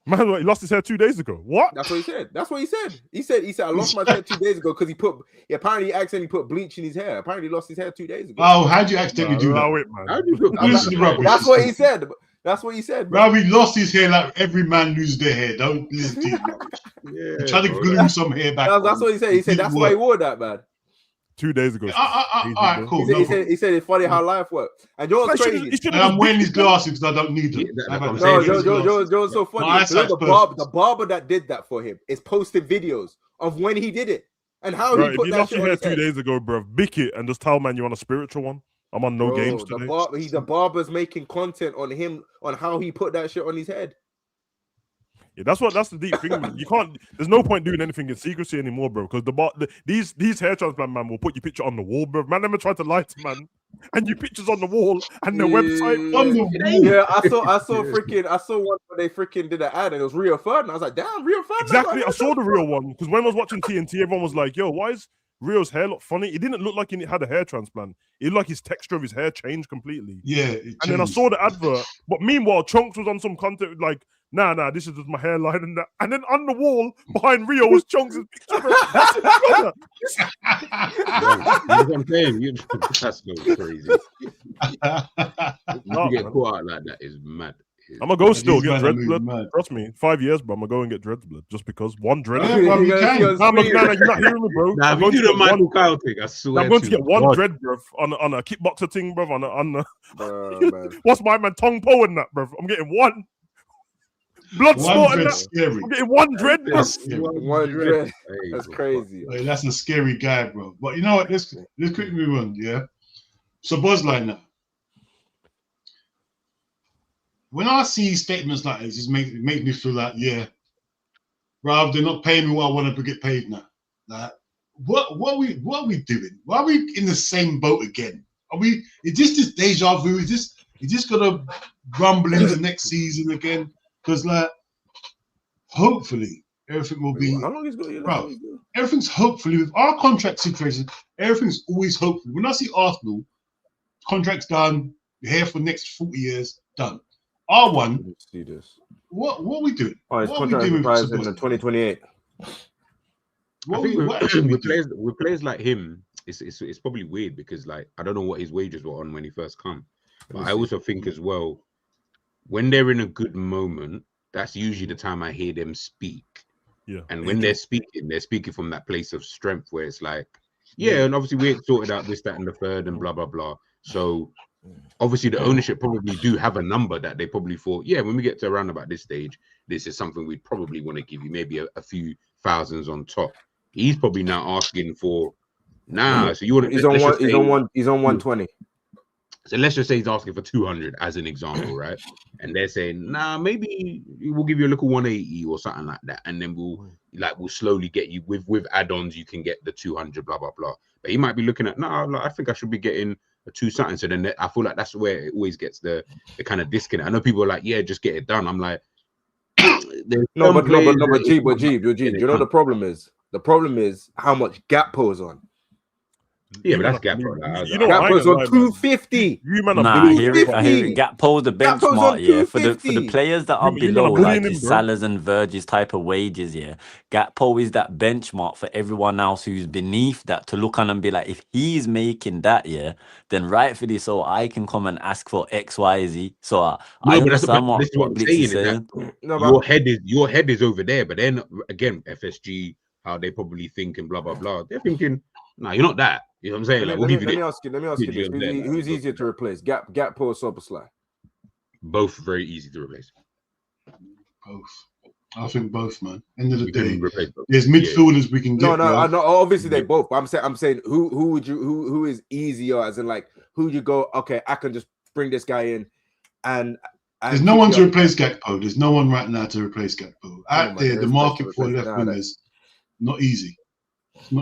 Man, what, he lost his hair 2 days ago. What? That's what he said. That's what he said. He said I lost my hair 2 days ago because apparently he accidentally put bleach in his hair. Apparently he lost his hair 2 days ago. Oh, how'd you accidentally do Allow that? it, man. How do you put This is rubbish. That's what he said. That's what he said, bro. Bro, he lost his hair like every man loses their hair. Don't listen to him. Yeah, Try to bro. glue some hair back. That's what he said. He said that's why he wore that, man. 2 days ago. All right, cool. He said it's funny how life works. And you know what's crazy? And I'm wearing these glasses because I don't need them. Yeah, that's I've what had I'm the saying. same glasses. Joe's so funny. My You know, eyesight's the barber that did that for him is posting videos of when he did it and how Bro, he if put you that lost shit your on hair his 2 head. days ago, bro, bick it and just tell man you're on a spiritual one. I'm on no Bro, games the today. barber's making content on him on how he put that shit on his head. Yeah, that's the deep thing. Man. You can't. There's no point doing anything in secrecy anymore, bro. Because these hair transplant man will put your picture on the wall, bro. Man, never try to lie to man, and your pictures on the wall and their website on the wall. Yeah, I saw one where they freaking did an ad and it was Rio Ferdinand. I was like, damn, Rio Ferdinand. Exactly, I saw the real one because when I was watching TNT, everyone was like, "Yo, why is Rio's hair look funny?" It didn't look like he had a hair transplant. It looked like his texture of his hair changed completely. Yeah, and then I saw the advert, but meanwhile, Chunks was on some content like, nah, this is just my hairline and that. And then on the wall behind Rio was Chunks' picture. Bro. You know what I'm saying? That's so crazy. You get caught out like that is mad. I'm gonna go still get dreads blood. Trust me, 5 years, bro. I'm gonna go and get dreads blood just because one dread. Yeah, bro, you can. You're not hearing me, bro. Nah, if you do the Michael Kyle thing, I swear. I'm going to get one dread, bro, on a kickboxer thing, bro. What's my man Tong Po in that, bro? I'm getting one. Blood sport in that. Scary. I'm getting one dread, bro. One dread. That's crazy. Hey, that's a scary guy, bro. But you know what? Let's quickly move on, yeah? So Buzzline now. When I see statements like this, it makes me feel like, yeah, Rob, they're not paying me what I want to get paid now. Like, what are we doing? Why are we in the same boat again? Is this deja vu? Is this gonna rumble into next season again? Because like, hopefully everything will be. How long is good? Bro, everything's hopefully with our contract situation. Everything's always hopefully. When I see Arsenal, contracts done, you're here for the next 40 years, done. R1, see this. What are we doing? Oh, his contract expires in 2028. With players like him, it's probably weird because like I don't know what his wages were on when he first come. But I also think as well, when they're in a good moment, that's usually the time I hear them speak. Yeah. And when they're speaking from that place of strength where it's like, yeah, and obviously we ain't sorted out this, that, and the third, and blah blah blah. So obviously the ownership probably do have a number that they probably thought, yeah, when we get to around about this stage, this is something we'd probably want to give you, maybe a few thousands on top. He's probably now asking for so you want to he's on 120. So let's just say he's asking for 200 as an example, right? And they're saying, maybe we'll give you a little 180 or something like that, and then we'll slowly get you with add-ons. You can get the 200, blah blah blah. But he might be looking at I think I should be getting a 2 something. So then I feel like that's where it always gets the kind of disconnect. I know people are like, yeah, just get it done. I'm like, no, but G, do you know the problem is? The problem is how much Gakpo is on. Yeah, but that's Gakpo. Gakpo's on 250. I hear it. Gakpo's the benchmark, yeah. For the players that are below, like his Salahs and Verges type of wages, yeah. Gakpo is that benchmark for everyone else who's beneath that to look on and be like, if he's making that, yeah, then rightfully so, I can come and ask for X, Y, Z. So I understand what Blick is saying. Your head is over there, but then again, FSG, how they probably think and blah blah blah. They're thinking, nah, you're not that. You know what I'm saying? Like, let me ask you this: who's easier to replace, Gakpo or Szoboszlai? Both very easy to replace. Both. I think both, man. End of the day, there's midfielders we can get. No. Obviously they both. But I'm saying who is easier? As in, like, who you go? Okay, I can just bring this guy in, and there's no one to replace Gakpo. There's no one right now to replace Gakpo. Out there, the market for left wingers not easy.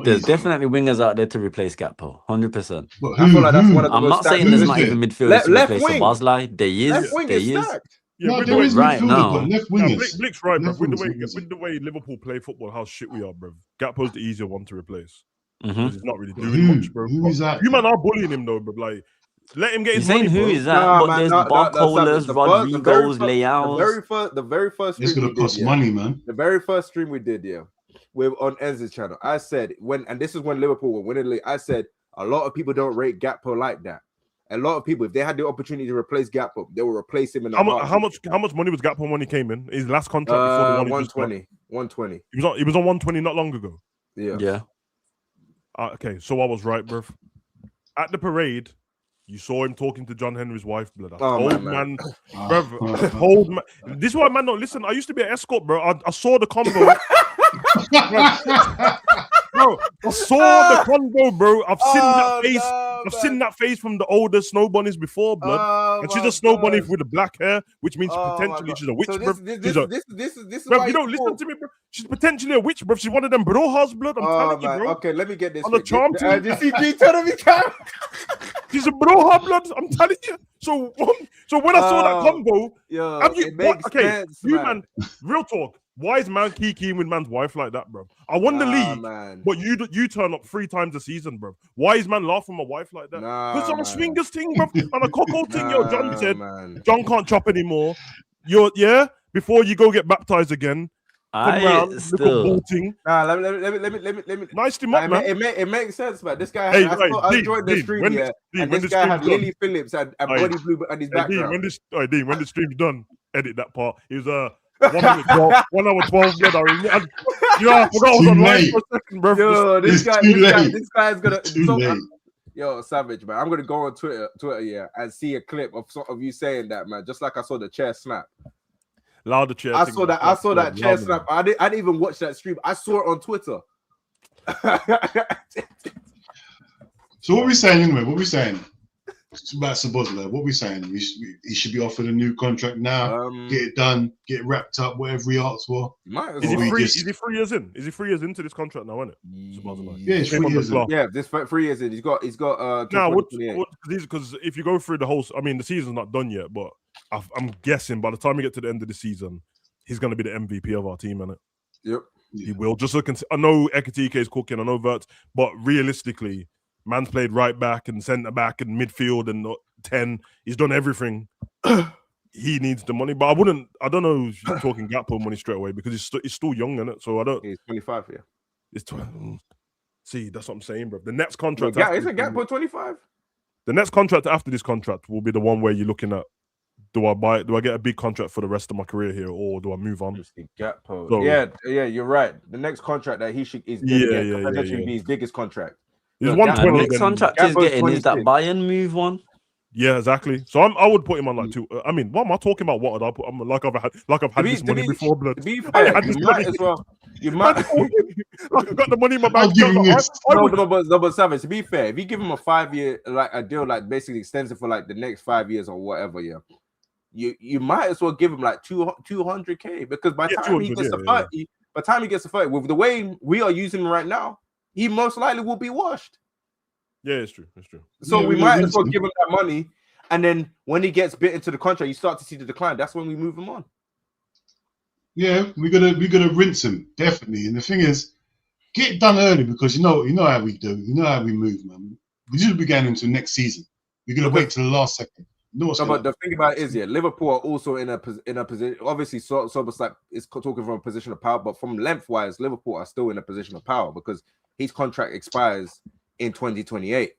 There's definitely wingers out there to replace Gakpo, 100%. I feel like that's one of the I'm not saying there's not even midfielders to replace Szoboszlai. There is. Left wing is stacked. Yeah, there is right now. Left wingers. Blick's right, bro. With the way Liverpool play football, how shit we are, bro. Gakpo's the easier one to replace. He's not really doing much, bro. Who is that? You man are bullying him though, bro. Like, let him get his money, who is that? But there's Barcolas, Rodrigos, Leaos. The very first. It's gonna cost money, man. The very first stream we did, on Endz's channel, I said and this is when Liverpool were winning the league, I said a lot of people don't rate Gakpo like that. A lot of people, if they had the opportunity to replace Gakpo, they will replace him in how much money was Gakpo when he came in? His last contract before the one 120. He was on 120 not long ago. Yeah. Okay, so I was right, bro. At the parade, you saw him talking to John Henry's wife, blood. Old man. This is why man don't listen. I used to be an escort, bro. I saw the combo. Bro, I saw the convo, bro. I've seen that face. No, I've seen that face from the older snow bunnies before, blood. And she's a snow bunny with the black hair, which means potentially she's a witch, bro. This is bro, why you don't listen to me, bro. She's potentially a witch, bro. She's one of them brohas, blood. I'm telling you, bro. Okay, let me get this. On the charm team. You see G telling me, she's a broha, blood. I'm telling you. So when I saw that combo, man, real talk. Why is man kikiing with man's wife like that, bro? I won the league, man. But you turn up 3 times a season, bro. Why is man laughing at my wife like that? Because on a swingers thing, bro, on a cockle thing, John said, John can't chop anymore. Before you go get baptized again. Let me nice to man. It makes sense, man. This guy I enjoyed the stream, and this guy had Lily Phillips and Body Blue and his background. When the stream's done, edit that part. It was 1 hour 12. I forgot I was online for a second, bro. Yo, this guy's gonna Yo, savage, man. I'm gonna go on Twitter, and see a clip of you saying that, man. Just like I saw the chair snap. Louder chair. I saw that chair snap. I didn't even watch that stream. I saw it on Twitter. So what are we saying anyway? What are we saying? It's about Szoboszlai. What are we saying? He should be offered a new contract now. Get it done. Get it wrapped up. Whatever he asks for. Is he 3 years in? Is he 3 years into this contract now? Isn't it? Yeah, he's 3 years in. Yeah, this 3 years in. He's got. Because if you go through the whole, I mean, the season's not done yet, but I'm guessing by the time we get to the end of the season, he's going to be the MVP of our team, innit? Yep. He will. Just look and I know Ekitike is cooking. I know Wirtz, but realistically, man's played right back and centre back and midfield and 10. He's done everything. He needs the money, but I don't know who's talking Gakpo money straight away because he's still young, innit? So I don't. He's 25, yeah. It's see, that's what I'm saying, bro. The next contract. Isn't Gakpo 25? The next contract after this contract will be the one where you're looking at: do I get a big contract for the rest of my career here, or do I move on? Gakpo. So, yeah, you're right. The next contract that he should be his biggest contract. He's 120. The next contract he's getting is that Bayern move one. Yeah, exactly. So I would put him on like 2. I mean, what am I talking about? What would I put? I'm like I've had this money before, blood. To be fair, you might as well. You might. Like I've got the money in my bank. But Savage, to be fair, if you give him a 5-year like a deal, like basically extensive for like the next 5 years or whatever, you might as well give him like 200K because by the time he gets to 30, with the way we are using him right now, he most likely will be washed. Yeah, it's true. So we might as well give him that money, and then when he gets bit into the contract, you start to see the decline. That's when we move him on. Yeah, we're gonna rinse him definitely. And the thing is, get it done early because you know how we do. You know how we move, man. We should be going into next season. We're gonna wait till the last second. But the thing about it is, Liverpool are also in a position. Obviously, Szoboszlai is talking from a position of power, but from lengthwise, Liverpool are still in a position of power because his contract expires in 2028.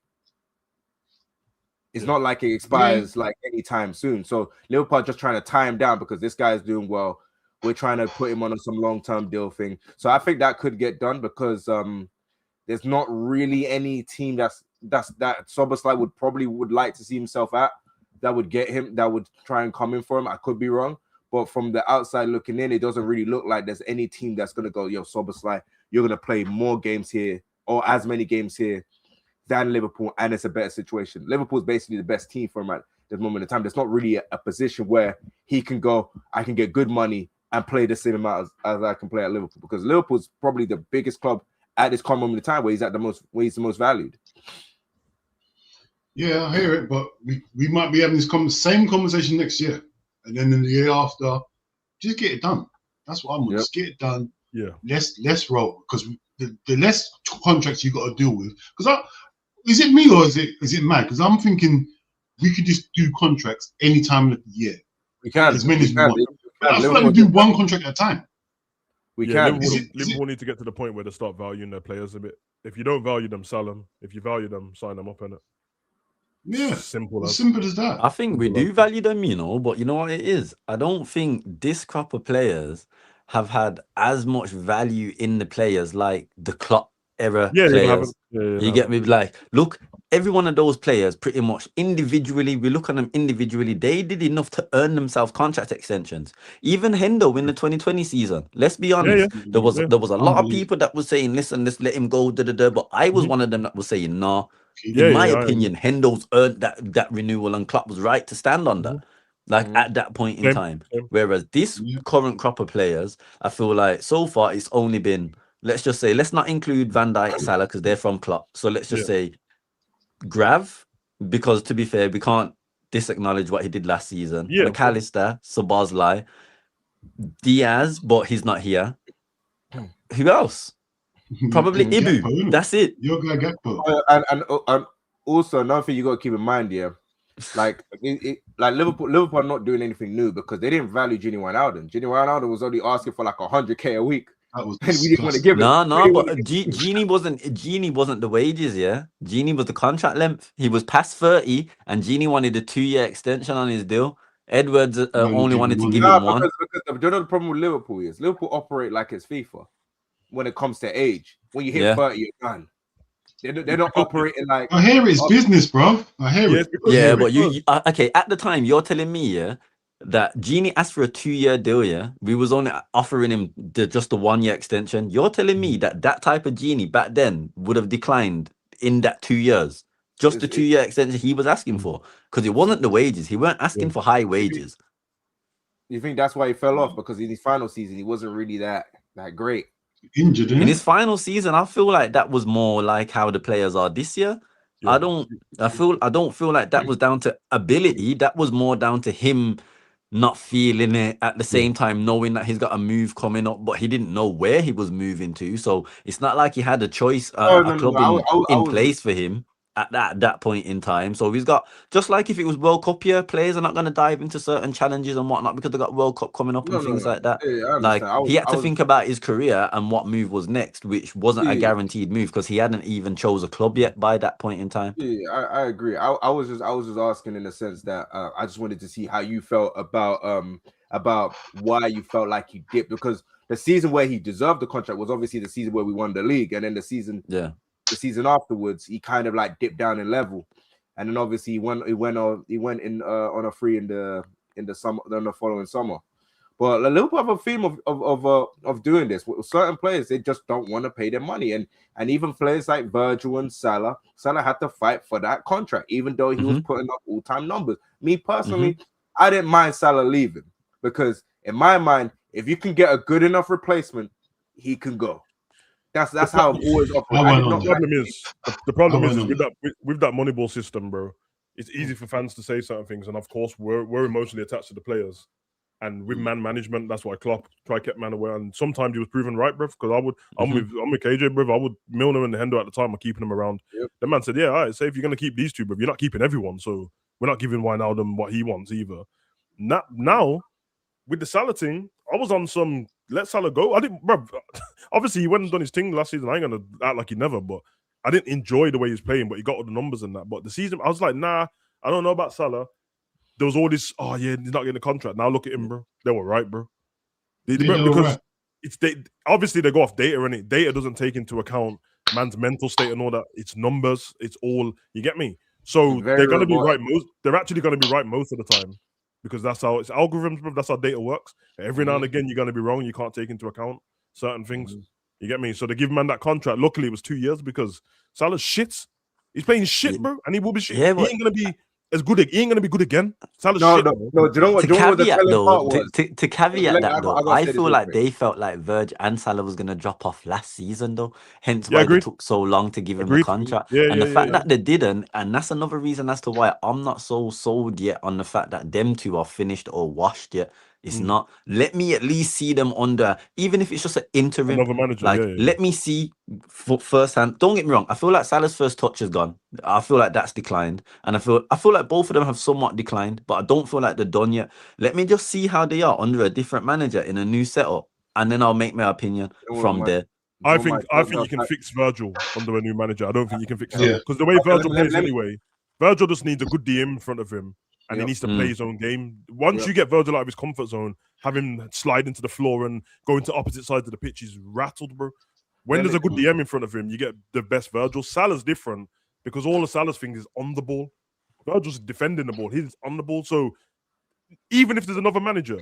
It's not like it expires like anytime soon. So Liverpool are just trying to tie him down because this guy is doing well. We're trying to put him on some long-term deal thing. So I think that could get done because there's not really any team that Szoboszlai would like to see himself at that would get him, that would try and come in for him. I could be wrong. But from the outside looking in, it doesn't really look like there's any team that's going to go, yo, Szoboszlai, you're going to play more games here or as many games here than Liverpool, and it's a better situation. Liverpool is basically the best team for him at this moment in time. There's not really a position where he can go, I can get good money and play the same amount as I can play at Liverpool, because Liverpool's probably the biggest club at this current moment in time where he's the most valued. Yeah, I hear it, but we might be having this same conversation next year, and then in the year after, just get it done. That's what I'm going. Just get it done. Yeah, let's roll, because the less contracts you got to deal with. Because is it me or is it mad? Because I'm thinking we could just do contracts any time of the year. We can as many as we want. I feel like we do one contract at a time. We can. Liverpool need to get to the point where they start valuing their players a bit. If you don't value them, sell them. If you value them, sign them up, innit? Yeah, simple as that. I think we do value them, but you know what it is? I don't think this crop of players have had as much value in the players like the Klopp era players. You get me? Like, look, every one of those players, pretty much individually, we look at them individually, they did enough to earn themselves contract extensions. Even Hendo in the 2020 season, let's be honest, there was a lot of people that was saying, listen, let's let him go, but I was one of them that was saying, no. In my opinion, Hendo's earned that renewal, and Klopp was right to stand on that. Like at that point in time. Whereas this current crop of players, I feel like so far it's only been, let's just say, let's not include Van Dijk, Salah, because they're from Klopp. So let's just say Grav, because to be fair, we can't disacknowledge what he did last season. McAllister, Szoboszlai, Diaz, but he's not here. Who else? Probably Ibu. Gakpo, that's it. Your guy Gakpo. And also another thing you got to keep in mind, like Liverpool are not doing anything new because they didn't value Gini Wijnaldum. Gini Wijnaldum was only asking for like 100k a week. That was and we didn't want to give it. No, but Gini wasn't the wages, Gini was the contract length. He was past 30, and Gini wanted a 2-year extension on his deal. Edwards only wanted to give him one. Because you know the problem with Liverpool is Liverpool operate like it's FIFA when it comes to age. When you hit 30, you're done. They're not operating like. I hear it's business, bro. I hear it. Yeah, but you okay? At the time, you're telling me, that Gini asked for a 2-year deal. We was only offering him just a 1-year extension. You're telling me that type of Gini back then would have declined in that 2 years, just the 2-year extension he was asking for, because it wasn't the wages. He weren't asking for high wages. You think that's why he fell off? Because in his final season, he wasn't really that great. Injured in his final season. I feel like that was more like how the players are this year. I don't feel like that was down to ability. That was more down to him not feeling it at the same time, knowing that he's got a move coming up, but he didn't know where he was moving to. So it's not like he had a choice, club in place for him at that point in time. So he's got, just like if it was World Cup year, players are not going to dive into certain challenges and whatnot because they got World Cup coming up and things like that. He had to think about his career and what move was next, which wasn't a guaranteed move because he hadn't even chose a club yet by that point in time. Yeah, I agree. I was just asking in the sense that I just wanted to see how you felt about why you felt like he dipped, because the season where he deserved the contract was obviously the season where we won the league, and then the season afterwards he kind of like dipped down in level, and then obviously he went in on a free in the summer, then the following summer. But Liverpool have a theme of doing this with certain players. They just don't want to pay their money, and even players like Virgil and Salah had to fight for that contract, even though he was putting up all-time numbers. Me personally, I didn't mind Salah leaving, because in my mind, if you can get a good enough replacement, he can go. That's how I've always operated. The problem is with that Moneyball system, bro. It's easy for fans to say certain things, and of course we're emotionally attached to the players. And with man management, that's why Klopp kept man away. And sometimes he was proven right, bro. Because I'm with KJ, bro. I would Milner and Hendo at the time. I'm keeping them around. Yep. The man said, "Yeah, all right. Say if you're gonna keep these two, bro, you're not keeping everyone. So we're not giving Wijnaldum what he wants either." Now with the Salah thing, I was on some let Salah go. I didn't, bro. Obviously, he went and done his thing last season. I ain't gonna act like he never, but I didn't enjoy the way he was playing. But he got all the numbers and that. But the season, I was like, nah, I don't know about Salah. There was all this, oh yeah, he's not getting a contract. Now look at him, bro. They were right, bro. Because obviously they go off data, and it data doesn't take into account man's mental state and all that. It's numbers. It's all, you get me? So they're gonna be right they're actually gonna be right most of the time. Because that's how it's algorithms, bro. That's how data works. Every now and again you're gonna be wrong. You can't take into account certain things. You get me? So they give man that contract. Luckily it was 2 years because Salah's shit. He's playing shit, bro. And he will be shit. Yeah, he ain't gonna be as good. He ain't gonna be good again. No. Do you know what? To caveat that though, I feel like they felt like Virgil and Salah was gonna drop off last season though. Hence why it took so long to give him the contract. And the fact that they didn't, and that's another reason as to why I'm not so sold yet on the fact that them two are finished or washed yet. It's not. Let me at least see them under, even if it's just an interim. Manager, let me see firsthand. Don't get me wrong. I feel like Salah's first touch is gone. I feel like that's declined, and I feel like both of them have somewhat declined, but I don't feel like they're done yet. Let me just see how they are under a different manager in a new setup, and then I'll make my opinion from there. I think you can fix Virgil under a new manager. I don't think you can fix him because the way Virgil plays anyway, Virgil just needs a good DM in front of him. And he needs to play his own game. Once you get Virgil out of his comfort zone, have him slide into the floor and go into opposite sides of the pitch, he's rattled, bro. When there's a good DM in front of him, you get the best Virgil. Salah's different. because all of Salah's thing is on the ball. Not just defending the ball, he's on the ball. So even if there's another manager,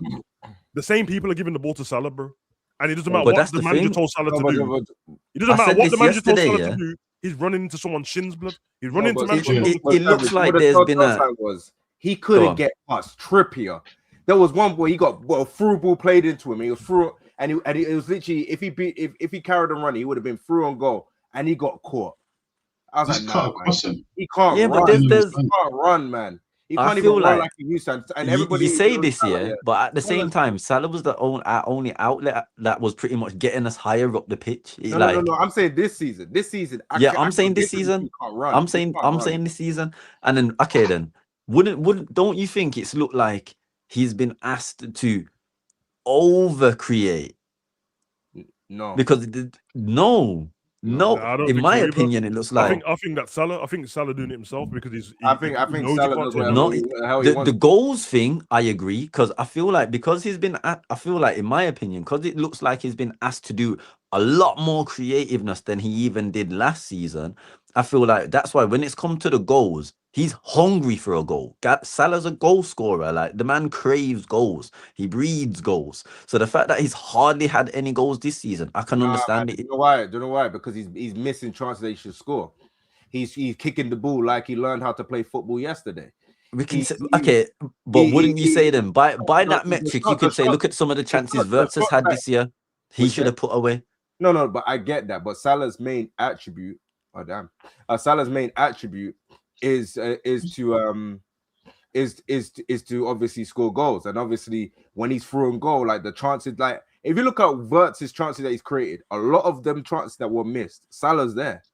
the same people are giving the ball to Salah, bro. And it doesn't matter what the manager told Salah to do. It doesn't matter what the manager told Salah to do. He's running into someone's shins, blood. He's running into managers. It looks like there's been he couldn't get past Trippier. There was one where he got a through ball played into him. He was through, and it was literally if he carried on running, he would have been through on goal, and he got caught. I was like, nah, man. He can't run. But he can't run, man. He can't even run like he used to. And everybody you say this, but at the same time, Salah was the only outlet that was pretty much getting us higher up the pitch. No. I'm saying this season. I'm saying this season. I'm saying this season. And then then don't you think it's looked like he's been asked to over create? No, because No, in my opinion, it looks like I think Salah doing it himself because I think Salah knows the goals thing. I agree because I feel like in my opinion, because it looks like he's been asked to do a lot more creativeness than he even did last season. I feel like that's why when it's come to the goals, he's hungry for a goal. Salah's a goal scorer. Like the man craves goals. He breeds goals. So the fact that he's hardly had any goals this season, I can understand it. Do you know why? Because he's missing chances that he should score. He's kicking the ball like he learned how to play football yesterday. We can say, but wouldn't you say then by that metric, you could say, look at some of the chances Wirtz has had this year. He should have put away. No, but I get that. But Salah's main attribute, Salah's main attribute is to obviously score goals, and obviously when he's through on goal, like the chances, like if you look at Wirtz's chances that he's created, a lot of them chances that were missed, Salah's there.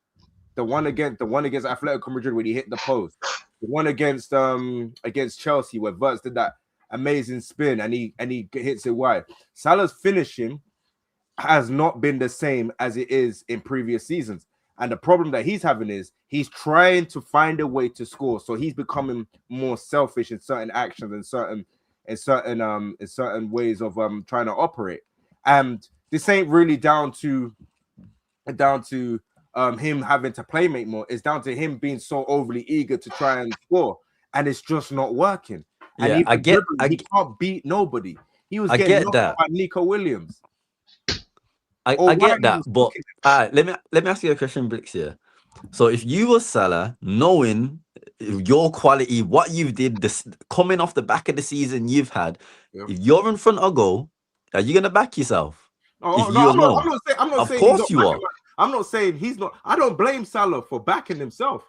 The one against Atletico Madrid when he hit the post, the one against Chelsea where Wirtz did that amazing spin and he hits it wide. Salah's finishing has not been the same as it is in previous seasons. And the problem that he's having is he's trying to find a way to score. So he's becoming more selfish in certain actions and certain ways of trying to operate. And this ain't really down to him having to playmate more. It's down to him being so overly eager to try and score. And it's just not working. And he can't beat nobody. He was getting knocked out by Nico Williams. I get that, but let me ask you a question, Blick, here. So if you were Salah, knowing your quality, what you did, coming off the back of the season you've had, if you're in front of goal, are you gonna back yourself? I'm not saying course you are. I'm not saying he's not. I don't blame Salah for backing himself.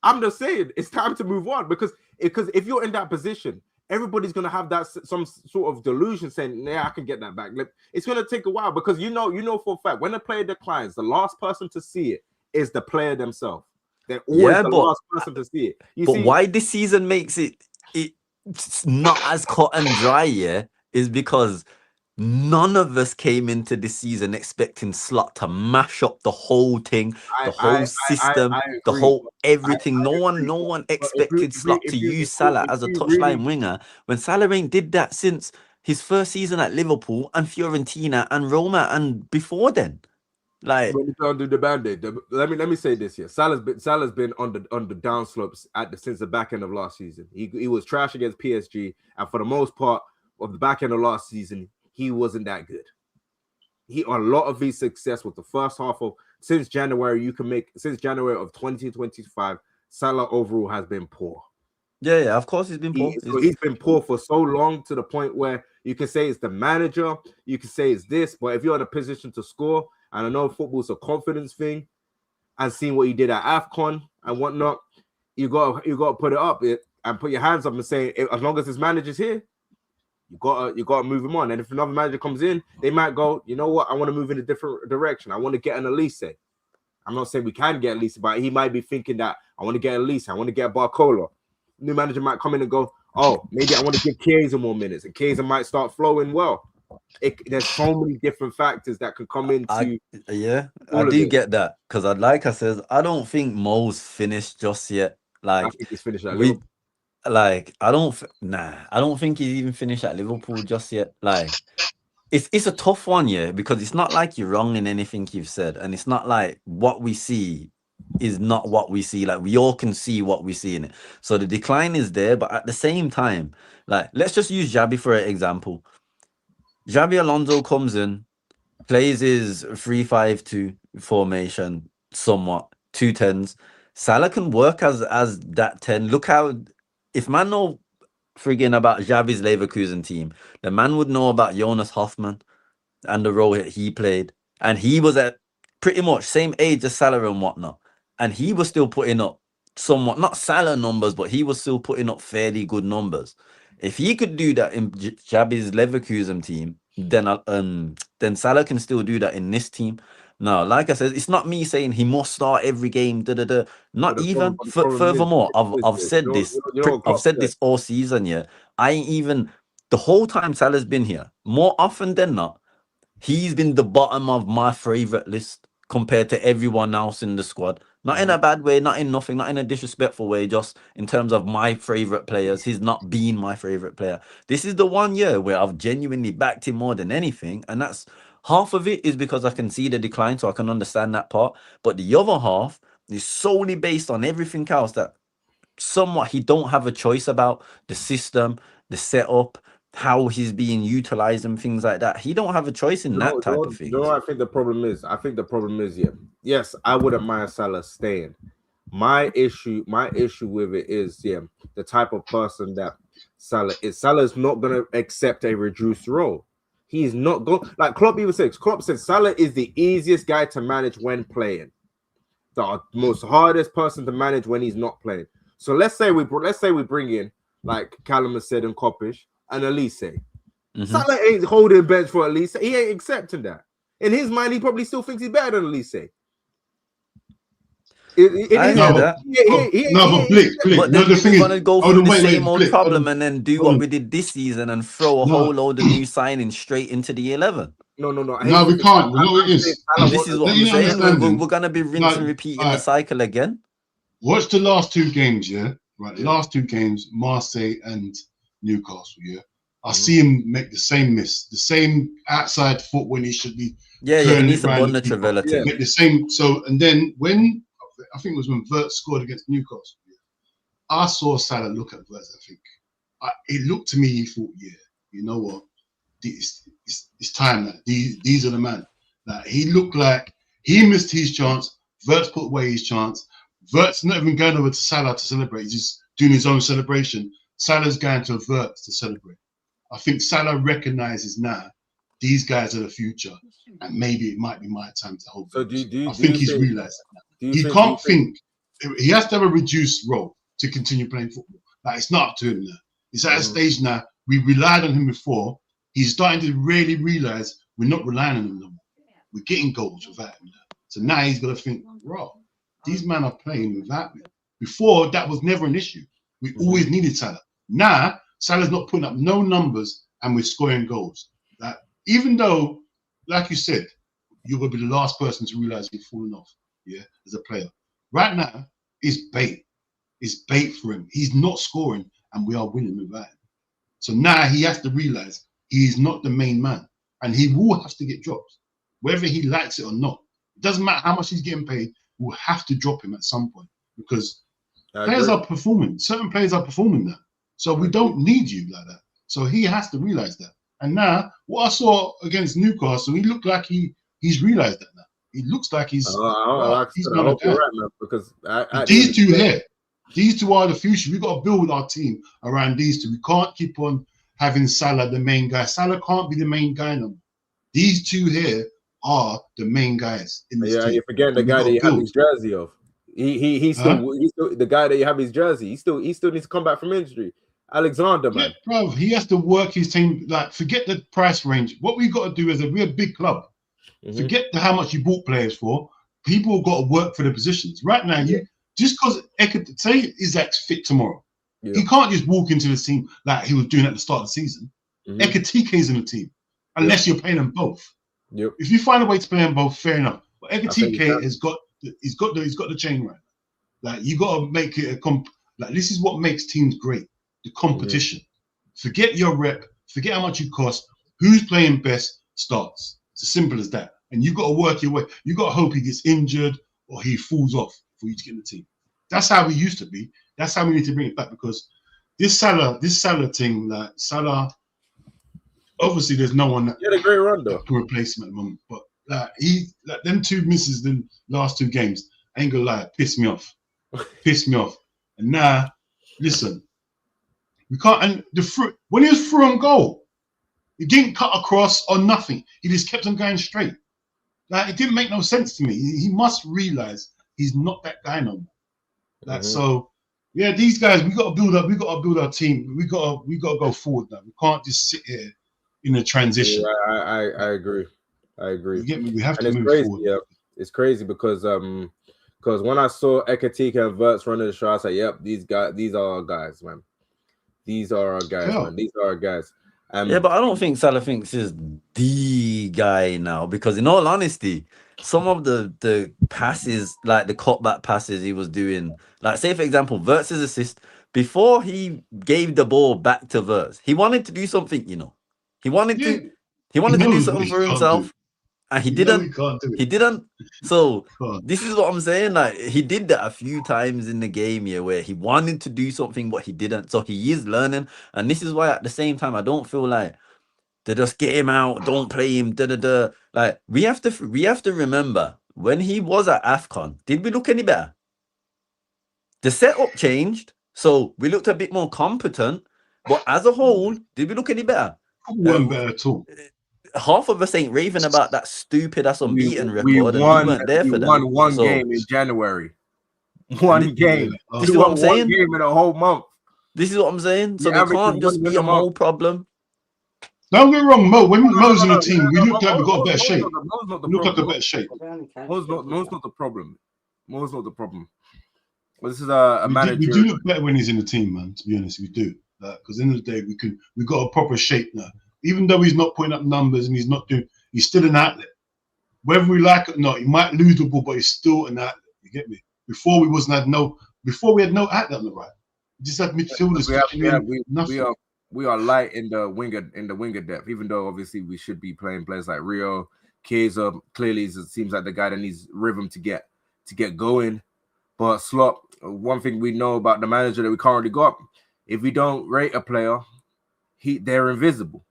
I'm just saying it's time to move on because if you're in that position, everybody's gonna have that some sort of delusion saying, "Yeah, I can get that back." It's gonna take a while because you know for a fact when a player declines, the last person to see it is the player themselves. They're always the last person to see it. Why this season makes it's not as cut and dry, is because none of us came into this season expecting Slot to mash up the whole thing, the whole system, the whole everything. No one expected Slot to use Salah as a touchline winger when Salah ain't did that since his first season at Liverpool and Fiorentina and Roma and before then. Like when you don't do the band-aid, let me say this here. Salah's been on the downslopes since the back end of last season. He was trash against PSG, and for the most part of the back end of last season, he wasn't that good. A lot of his success with the first half of since January of 2025, Salah overall has been poor. Yeah, of course he's been poor. He's been poor for so long to the point where you can say it's the manager, you can say it's this, but if you're in a position to score, and I know football's a confidence thing, and seeing what he did at AFCON and whatnot, you got to put it up and put your hands up and say, as long as this manager's here, you got to move him on. And if another manager comes in, they might go, you know what, I want to move in a different direction. I want to get an Elise. I'm not saying we can get Elise, but he might be thinking that I want to get Elise. I want to get Barcola. New manager might come in and go, oh, maybe I want to give Chiesa more minutes, and Chiesa might start flowing well. There's so many different factors that can come into. I do get that because like I said, I don't think Mo's finished just yet. Like I think he's finished at Liverpool. Like I don't think he's even finished at Liverpool just yet. Like it's a tough one, because it's not like you're wrong in anything you've said, and it's not like what we see is not what we see. Like, we all can see what we see in it. So the decline is there, but at the same time, like, let's just use Xabi for an example. Xabi Alonso comes in, plays his 3-5-2 formation somewhat, 2 10s. Salah can work as that 10. Look how, if man know friggin' about Xavi's Leverkusen team, the man would know about Jonas Hoffman and the role that he played. And he was at pretty much same age as Salah and whatnot. And he was still putting up somewhat, not Salah numbers, but he was still putting up fairly good numbers. If he could do that in Xabi's Leverkusen team, then Salah can still do that in this team. Now, like I said, it's not me saying he must start every game. Not even. Furthermore, I've said this. I've said this all season. Yeah, I ain't even, the whole time Salah's been here, more often than not, he's been the bottom of my favorite list compared to everyone else in the squad. Not in a bad way, not in nothing, not in a disrespectful way, just in terms of my favorite players. He's not been my favorite player. This is the 1 year where I've genuinely backed him more than anything. And that's half of it is because I can see the decline, so I can understand that part. But the other half is solely based on everything else that somewhat he don't have a choice about. The system, the setup, how he's being utilized and things like that. He don't have a choice in that type of thing. You know what I think the problem is? I think the problem is, yes, I wouldn't mind Salah staying. My issue with it is, the type of person that Salah is. Salah's not gonna accept a reduced role. He's not going, like Klopp even says. Klopp said Salah is the easiest guy to manage when playing, the most hardest person to manage when he's not playing. So let's say we bring in, like Callum has said, and Kopish and Elise. Salah ain't holding bench for Elise. He ain't accepting that. In his mind, he probably still thinks he's better than Elise. I hear that. But Blick, but then we're going to go through the same old problem and then do what we did this season and throw a whole load of new signings straight into the 11. No, we can't. We know it is. This is what I'm saying. We're going to be rinsing and repeating the cycle again. Watch the last 2 games, right? The last 2 games, Marseille and Newcastle, I see him make the same miss, the same outside foot when he should be. Yeah, he needs to bond the Travella too. Make the same. So, and then when, I think it was when Wirtz scored against Newcastle, I saw Salah look at Wirtz. I think it looked to me, he thought, you know what, it's time now. These are the man. Like, he looked like he missed his chance. Wirtz put away his chance. Wirtz not even going over to Salah to celebrate. He's just doing his own celebration. Salah's going to Wirtz to celebrate. I think Salah recognizes now these guys are the future, and maybe it might be my time to hold. So I think he's realized that now. He can't think. He has to have a reduced role to continue playing football. Like, it's not up to him now. He's at a stage now. We relied on him before. He's starting to really realize we're not relying on him no more. We're getting goals without him now. So now he's got to think, these men are playing without me. Before, that was never an issue. We always needed Salah. Now, Salah's not putting up no numbers and we're scoring goals. Like, even though, like you said, you're going to be the last person to realize you've fallen off, as a player. Right now, it's bait. It's bait for him. He's not scoring and we are winning without him. So now he has to realize he's not the main man and he will have to get dropped, whether he likes it or not. It doesn't matter how much he's getting paid, we'll have to drop him at some point because players are performing. Certain players are performing now. So we don't need you like that. So he has to realize that. And now, what I saw against Newcastle, he looked like he's realized that now. He looks like he's gonna do it. Because these two here, these two are the future. We've got to build our team around these two. We can't keep on having Salah the main guy. Salah can't be the main guy no more. These two here are the main guys in this team. You're forgetting the guy that you have his jersey of. He's still the guy that you have his jersey. He still needs to come back from injury. Alexander, man. Bro, he has to work his team. Like, forget the price range. What we got to do is we're a big club. Forget how much you bought players for. People have got to work for the positions. Right now, just because Ekitike, say Isaac's fit tomorrow, he can't just walk into the team like he was doing at the start of the season. Ekitike is in the team, unless you're playing them both. If you find a way to play them both, fair enough. But Ekitike has got the chain right. Like, you got to make it like, this is what makes teams great. The competition. Forget your rep. Forget how much you cost. Who's playing best starts. It's as simple as that. And you got to work your way. You got to hope he gets injured or he falls off. for you to get in the team. That's how we used to be. That's how we need to bring it back, because this Salah thing, like Salah, obviously there's no one that he had a great run though. can replace him at the moment. But them 2 misses the last 2 games, I ain't gonna lie, pissed me off. And now, listen, we can't. And when he was through on goal, he didn't cut across or nothing. He just kept on going straight. Like, it didn't make no sense to me. He must realize he's not that guy no more. Like, so, yeah, these guys, we got to build up. We got to build our team. We got to go forward now. We can't just sit here in a transition. Yeah, I agree. You get me? We have to move forward. Yeah, it's crazy because when I saw Ekitike and Wirtz running the show, I said, "Yep, these are our guys, man. These are our guys, man. These are our guys." Yeah, but I don't think Salah thinks he's the guy now, because in all honesty, some of the passes, like the cutback passes he was doing, like say for example, Wirtz's assist, before he gave the ball back to Wirtz, he wanted to do something, you know. He wanted to do something for himself. And he didn't. So this is what I'm saying. Like, he did that a few times in the game here, where he wanted to do something but he didn't. So he is learning, and this is why at the same time I don't feel like they just get him out, don't play him. Like, we have to remember, when he was at AFCON, did we look any better? The setup changed, so we looked a bit more competent. But as a whole, did we look any better? We weren't better at all. Half of us ain't raving about that stupid ass unbeaten record. We weren't there for that. We won one game in January. One game. This is what I'm saying. One game in a whole month. This is what I'm saying. So there can't just be a whole problem. Don't get wrong, Mo. When Mo's in the team, we look like we got a better shape. We look like a better shape. Mo's not the problem. Mo's not the problem. Well, this is a manager. We do look better when he's in the team, man. To be honest, we do. Because at the end of the day, we got a proper shape now. Even though he's not putting up numbers and he's still an outlet. Whether we like it or not, he might lose the ball, but he's still an outlet. You get me? Before we had no outlet on the right. We just had midfielders. We are light in the winger depth, even though obviously we should be playing players like Rio. Chiesa clearly it seems like the guy that needs rhythm to get going. But Slot, one thing we know about the manager that we currently got, if we don't rate a player, they're invisible.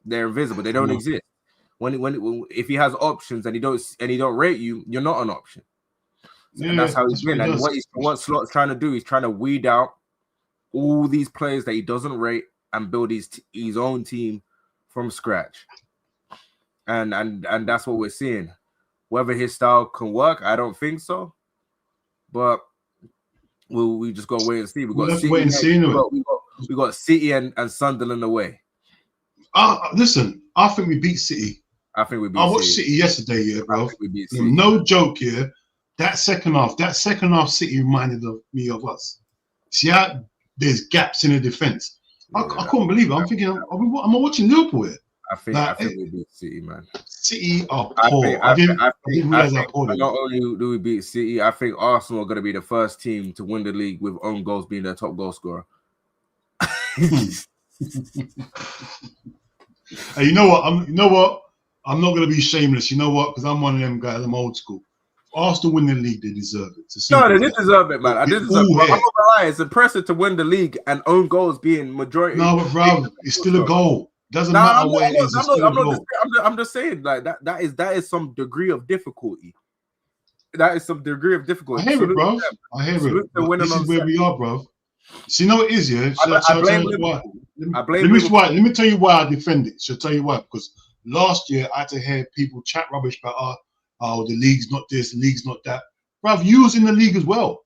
They're invisible. They don't exist. If he has options and he don't rate you, you're not an option. And that's how he's been. And what Slot's trying to do, he's trying to weed out all these players that he doesn't rate and build his own team from scratch. And that's what we're seeing. Whether his style can work, I don't think so. But we just got to wait and see. We got City and Sunderland away. Listen, I think we beat City. I watched City yesterday, yeah, bro. No joke here. That second half, City reminded me of us. See how there's gaps in the defense. I couldn't believe it. I'm thinking, am I watching Liverpool here? I think we beat City, man. City are poor. I didn't realize how poor they were. Not only do we beat City, I think Arsenal are going to be the first team to win the league with own goals being their top goal scorer. Hey, you know what? I'm not going to be shameless. You know what? Because I'm one of them guys. I'm old school. Arsenal win the league, they deserve it. No, they did deserve it, man. I'm not gonna lie. It's impressive to win the league and own goals being majority. No, but bro, it's still a goal. Doesn't matter what it is. I'm just saying, like that is some degree of difficulty. That is some degree of difficulty. I hear it, bro. I hear it. This is where we are, bro. So you know what it is, yeah? Let me tell you why I defend it. I'll tell you why. Because last year I had to hear people chat rubbish about the league's not this, the league's not that. Bruv, you was in the league as well.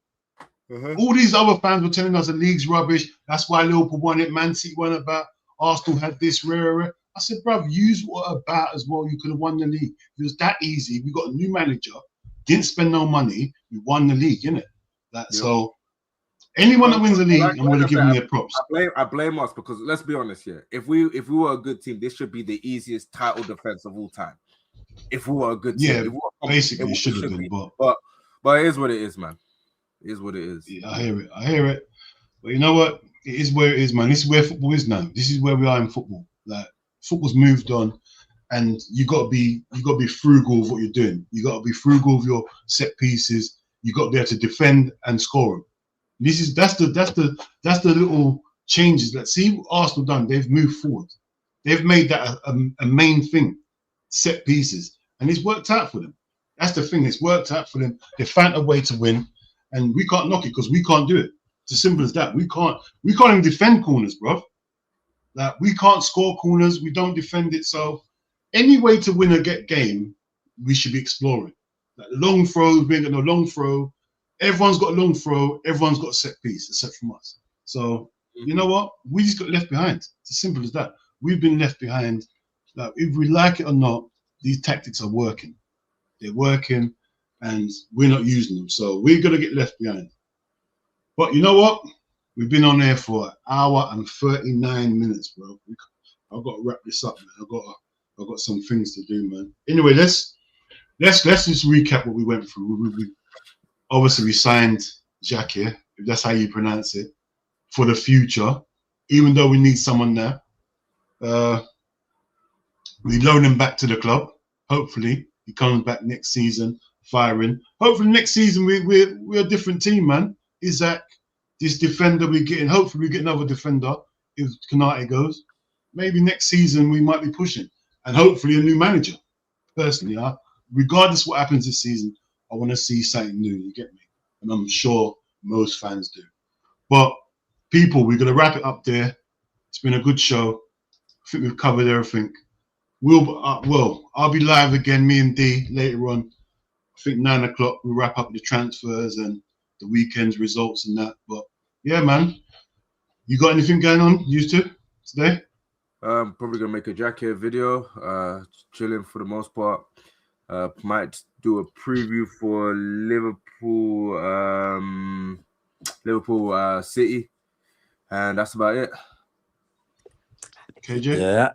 All these other fans were telling us the league's rubbish. That's why Liverpool won it. Man City won about. Arsenal had this, rare. I said, bruv, use what about as well. You could have won the league. It was that easy. We got a new manager, didn't spend no money. We won the league, innit? So anyone that wins the league, I'm going to give them their props. I blame us because let's be honest here. If we were a good team, this should be the easiest title defense of all time. If we were a good team, basically, it should have been. But it is what it is, man. It is what it is. Yeah, I hear it. But you know what? It is where it is, man. This is where football is now. This is where we are in football. Like, football's moved on, and you got to be frugal with what you're doing. You got to be frugal with your set pieces. you got to be able to defend and score them. That's the little changes. Let's see what Arsenal done. They've moved forward. They've made that a main thing, set pieces, and it's worked out for them. That's the thing. It's worked out for them. They found a way to win, and we can't knock it because we can't do it. It's as simple as that. We can't even defend corners, bro. Like, we can't score corners. We don't defend it. So any way to win a game, we should be exploring. Like long throws, we ain't got no long throw. Everyone's got a long throw. Everyone's got a set piece, except from us. So you know what? We just got left behind. It's as simple as that. We've been left behind. Like, if we like it or not, these tactics are working. They're working, and we're not using them. So we're gonna get left behind. But you know what? We've been on there for an hour and 39 minutes, bro. I've got to wrap this up, man. I've got some things to do, man. Anyway, let's just recap what we went through. Obviously, we signed Jacquet, if that's how you pronounce it, for the future, even though we need someone there. We loan him back to the club. Hopefully, he comes back next season, firing. Hopefully, next season we're a different team, man. Isaac, this defender we're getting. Hopefully, we get another defender if Konate goes. Maybe next season we might be pushing, and hopefully a new manager. Personally, regardless what happens this season, I want to see something new. You get me? And I'm sure most fans do. But people, we're gonna wrap it up there. It's been a good show. I think we've covered everything. I'll be live again, me and D, later on. I think 9 o'clock. We'll wrap up the transfers and the weekend's results and that. But yeah, man, you got anything going on? You two today? Probably gonna make a Jacquet video. Chilling for the most part. Might do a preview for Liverpool City, and that's about it. KJ? Yeah.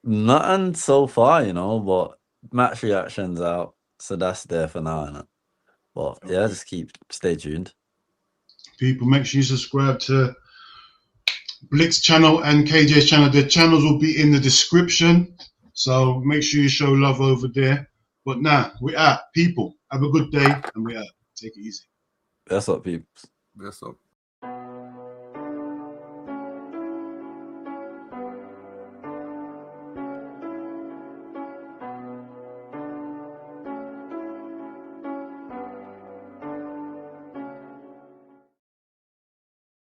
Nothing so far, but match reactions out, so that's there for now, innit? But yeah, just stay tuned. People, make sure you subscribe to Blick's channel and KJ's channel. Their channels will be in the description, so make sure you show love over there. But now we're out. People, have a good day, and we're out. Take it easy. That's up, people. That's up.